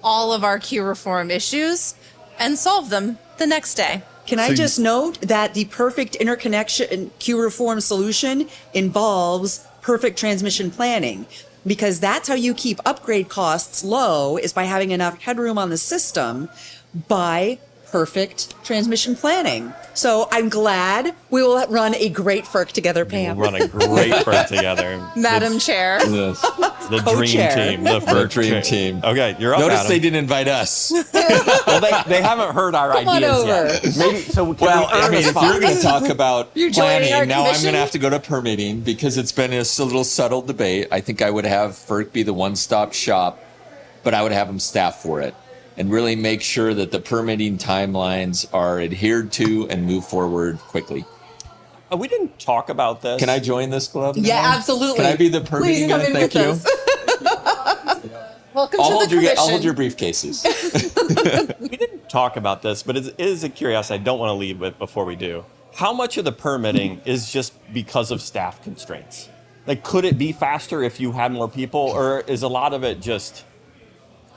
all of our queue reform issues and solve them the next day. Can I just note that the perfect interconnection queue reform solution involves perfect transmission planning, because that's how you keep upgrade costs low, is by having enough headroom on the system by perfect transmission planning. So I'm glad we will run a great FERC together, Pam. We'll run a great FERC together. Madam Chair. Yes. The dream Co-chair. team. The The FERC dream team. Okay, you're up, Notice Adam. they didn't invite us. Well, they haven't heard our Come on ideas over. yet. Maybe so. Can Well, we I earn mean, a if spot? you're going to talk about You're joining our planning, now I'm commission? going to have to go to permitting, because it's been a little subtle debate. I think I would have FERC be the one-stop shop, but I would have them staff for it and really make sure that the permitting timelines are adhered to and move forward quickly. We didn't talk about this. Can I join this club? Yeah, now? absolutely. Can I be the permitting Please come guy? in Thank with you. us. Welcome I'll to hold the your commission. I'll hold your briefcases. We didn't talk about this, but it is a curiosity I don't want to leave with before we do. How much of the permitting is just because of staff constraints? Like, could it be faster if you had more people, or is a lot of it just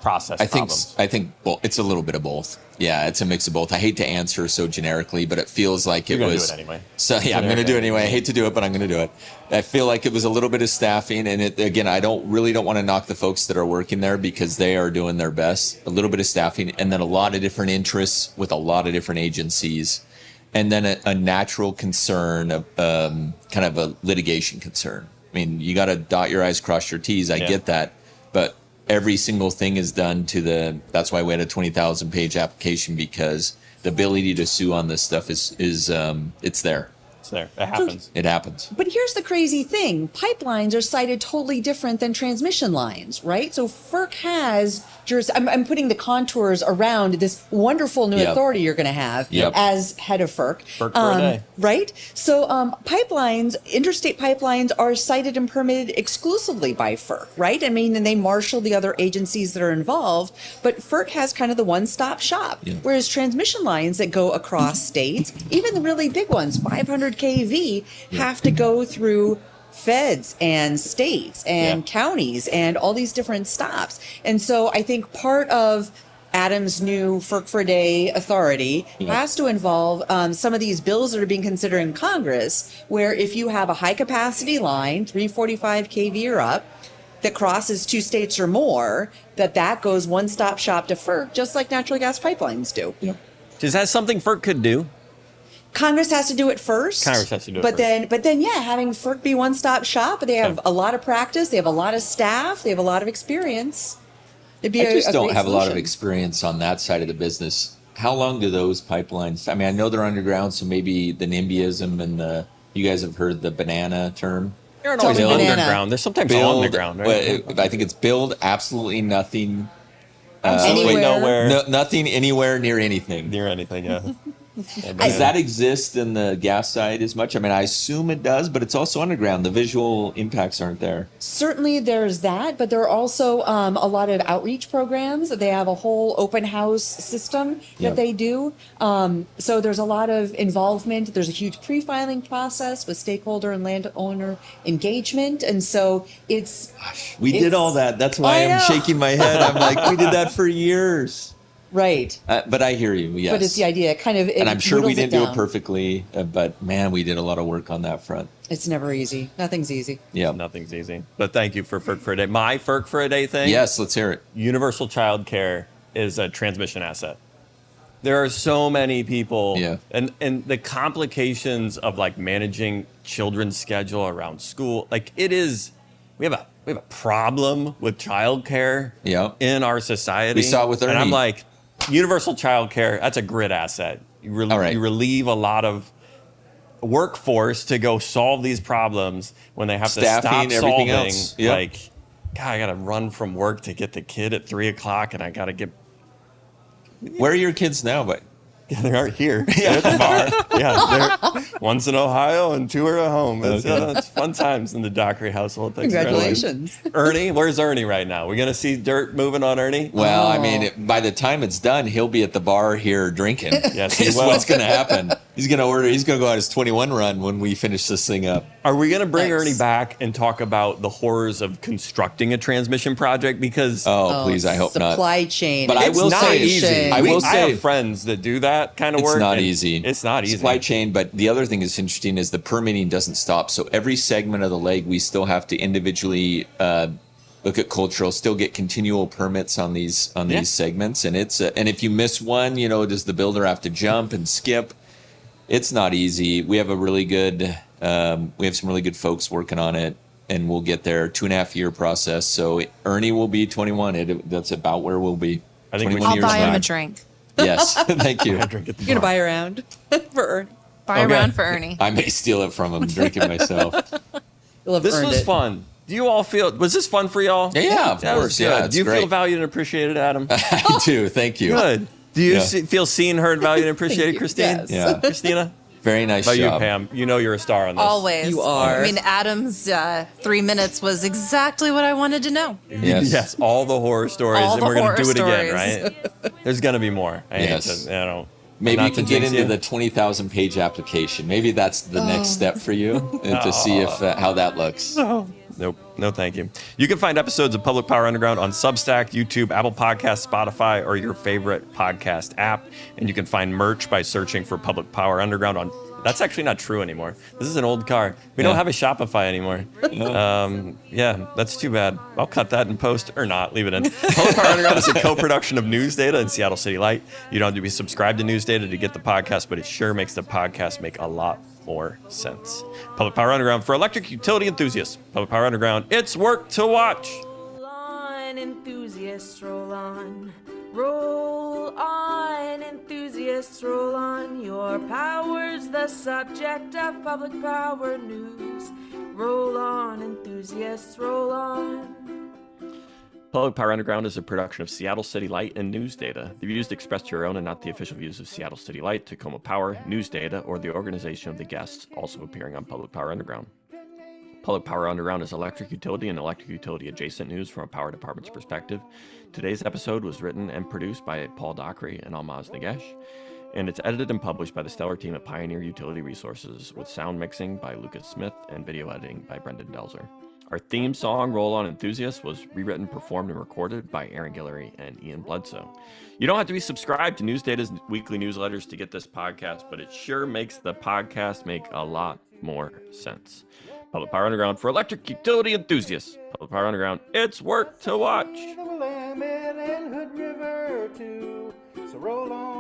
process problems? I think well, it's a little bit of both. Yeah, it's a mix of both. I hate to answer so generically, but it feels like You're it gonna was. do it anyway. So yeah, I'm going to do it anyway. I hate to do it, but I'm going to do it. I feel like it was a little bit of staffing, and it, again, I don't want to knock the folks that are working there because they are doing their best. A little bit of staffing, and then a lot of different interests with a lot of different agencies, and then a natural concern of kind of a litigation concern. I mean, you got to dot your I's, cross your T's. I get that, but every single thing is done to that's why we had a 20,000 page application, because the ability to sue on this stuff is it's there. It's there. It happens. It happens. But here's the crazy thing. Pipelines are cited totally different than transmission lines, right? So FERC has I'm putting the contours around this wonderful new Yep. authority you're going to have Yep. as head of FERC. FERC-for-a-Day. Right? So pipelines, interstate pipelines are cited and permitted exclusively by FERC, right? I mean, and they marshal the other agencies that are involved, but FERC has kind of the one-stop shop. Yeah. Whereas transmission lines that go across states, even the really big ones, 500 kV, have to go through feds and states and counties and all these different stops. And so I think part of Adam's new FERC-for-a-Day authority has to involve some of these bills that are being considered in Congress, where if you have a high capacity line, 345 kV or up, that crosses 2 states or more, that goes one-stop shop to FERC, just like natural gas pipelines do. Is that something FERC could do? Congress has to do it first. Congress has to do it but first. But then, having FERC be one-stop shop, they have a lot of practice, they have a lot of staff, they have a lot of experience. It'd be I just don't great have a lot of solution. experience on that side of the business. How long do those pipelines? I mean, I know they're underground, so maybe the NIMBYism and you guys have heard the banana term. They're not Tell always me banana. underground. They're sometimes on the ground, right? Well, I think it's build absolutely nothing. Absolutely Anywhere. nowhere Nothing anywhere near anything. near anything. Yeah. Does that exist in the gas side as much? I mean, I assume it does, but it's also underground. The visual impacts aren't there. Certainly there's that, but there are also a lot of outreach programs. They have a whole open house system that Yep. they do. So there's a lot of involvement. There's a huge pre-filing process with stakeholder and landowner engagement. And so it's... We did all that. That's why I I'm know. shaking my head. I'm like, we did that for years. Right. But I hear you. Yes. But it's the idea, kind of... And I'm sure we whittles didn't do it down. perfectly, but man, we did a lot of work on that front. It's never easy. Nothing's easy. Yeah. Nothing's easy. But thank you for FERC-for-a-Day. My FERC-for-a-Day thing. Yes, let's hear it. Universal child care is a transmission asset. There are so many people, and the complications of like managing children's schedule around school. Like it is, we have a problem with childcare in our society. We saw it with Ernie. And I'm like, universal child care, that's a grid asset. You relieve a lot of workforce to go solve these problems when they have Staffing, to stop everything solving. else. Yep. Like, God, I got to run from work to get the kid at 3:00, and I got to get. Where are your kids now? But They aren't here. They're at the bar. Yeah, one's in Ohio and 2 are at home. It's fun times in the Dockery household. Thanks for Congratulations. Ernie, where's Ernie right now? We gonna see dirt moving on Ernie? well, I mean, by the time it's done, he'll be at the bar here drinking. Yes, he is will. what's going to happen. He's going to order. He's going to go on his 21 run when we finish this thing up. Are we gonna bring Thanks. Ernie back and talk about the horrors of constructing a transmission project? Because Oh, please, I hope not. Supply chain. But I It's will not say- easy. I will I say- have friends that do that kind of It's work. not and easy. It's not easy. Supply chain, but the other thing that's interesting is the permitting doesn't stop. So every segment of the leg, we still have to individually look at cultural, still get continual permits on these segments, and it's and if you miss one, does the builder have to jump and skip? It's not easy. We have a really good, we have some really good folks working on it, and we'll get there. 2.5 year process. So Ernie will be 21. That's about where we'll be. I think we 21 should- I'll years buy him a back. drink. Yes, thank you. I drink at the You're going to bar. buy around for Ernie. Buy Okay. around for Ernie. I may steal it from him, drink it myself. You'll have This earned was it. fun. Do you all feel? Was this fun for y'all? Yeah, of That was course. good. Yeah, it's Do you great. feel valued and appreciated, Adam? I do. Thank you. Good. Do you Yeah. feel seen, heard, valued, and appreciated, you. Christine? Yes. Yeah. Christina? Very nice How about job. you, Pam? You know you're a star on this. Always. You are. I mean, Adam's 3 minutes was exactly what I wanted to know. Yes. Yes, all the horror stories, All and the we're going to do horror it again, stories. right? There's going to be more. Yes. Maybe not you can to get jinx into you. the 20,000 page application. Maybe that's the next step for you to see if how that looks. Nope. No, thank you. You can find episodes of Public Power Underground on Substack, YouTube, Apple Podcasts, Spotify, or your favorite podcast app. And you can find merch by searching for Public Power Underground on. That's actually not true anymore. This is an old car. We don't have a Shopify anymore. Yeah, that's too bad. I'll cut that in post or not. Leave it in. Public Power Underground is a co-production of News Data and Seattle City Light. You don't have to be subscribed to News Data to get the podcast, but it sure makes the podcast make a lot more sense. Public Power Underground for electric utility enthusiasts. Public Power Underground, it's work to watch. Roll on, enthusiasts, roll on. Roll on, enthusiasts, roll on. Your power's the subject of public power news. Roll on, enthusiasts, roll on. Public Power Underground is a production of Seattle City Light and News Data. The views expressed are your own and not the official views of Seattle City Light, Tacoma Power, News Data, or the organization of the guests also appearing on Public Power Underground. Public Power Underground is electric utility and electric utility adjacent news from a power department's perspective. Today's episode was written and produced by Paul Dockery and Almaz Nagesh, and it's edited and published by the stellar team at Pioneer Utility Resources, with sound mixing by Lucas Smith and video editing by Brendan Delzer. Our theme song, Roll On Enthusiast, was rewritten, performed, and recorded by Aaron Guillory and Ian Bledsoe. You don't have to be subscribed to News Data's weekly newsletters to get this podcast, but it sure makes the podcast make a lot more sense. Public Power Underground for electric utility enthusiasts. Public Power Underground, it's work to watch. The Willamette and Hood River too. So roll on.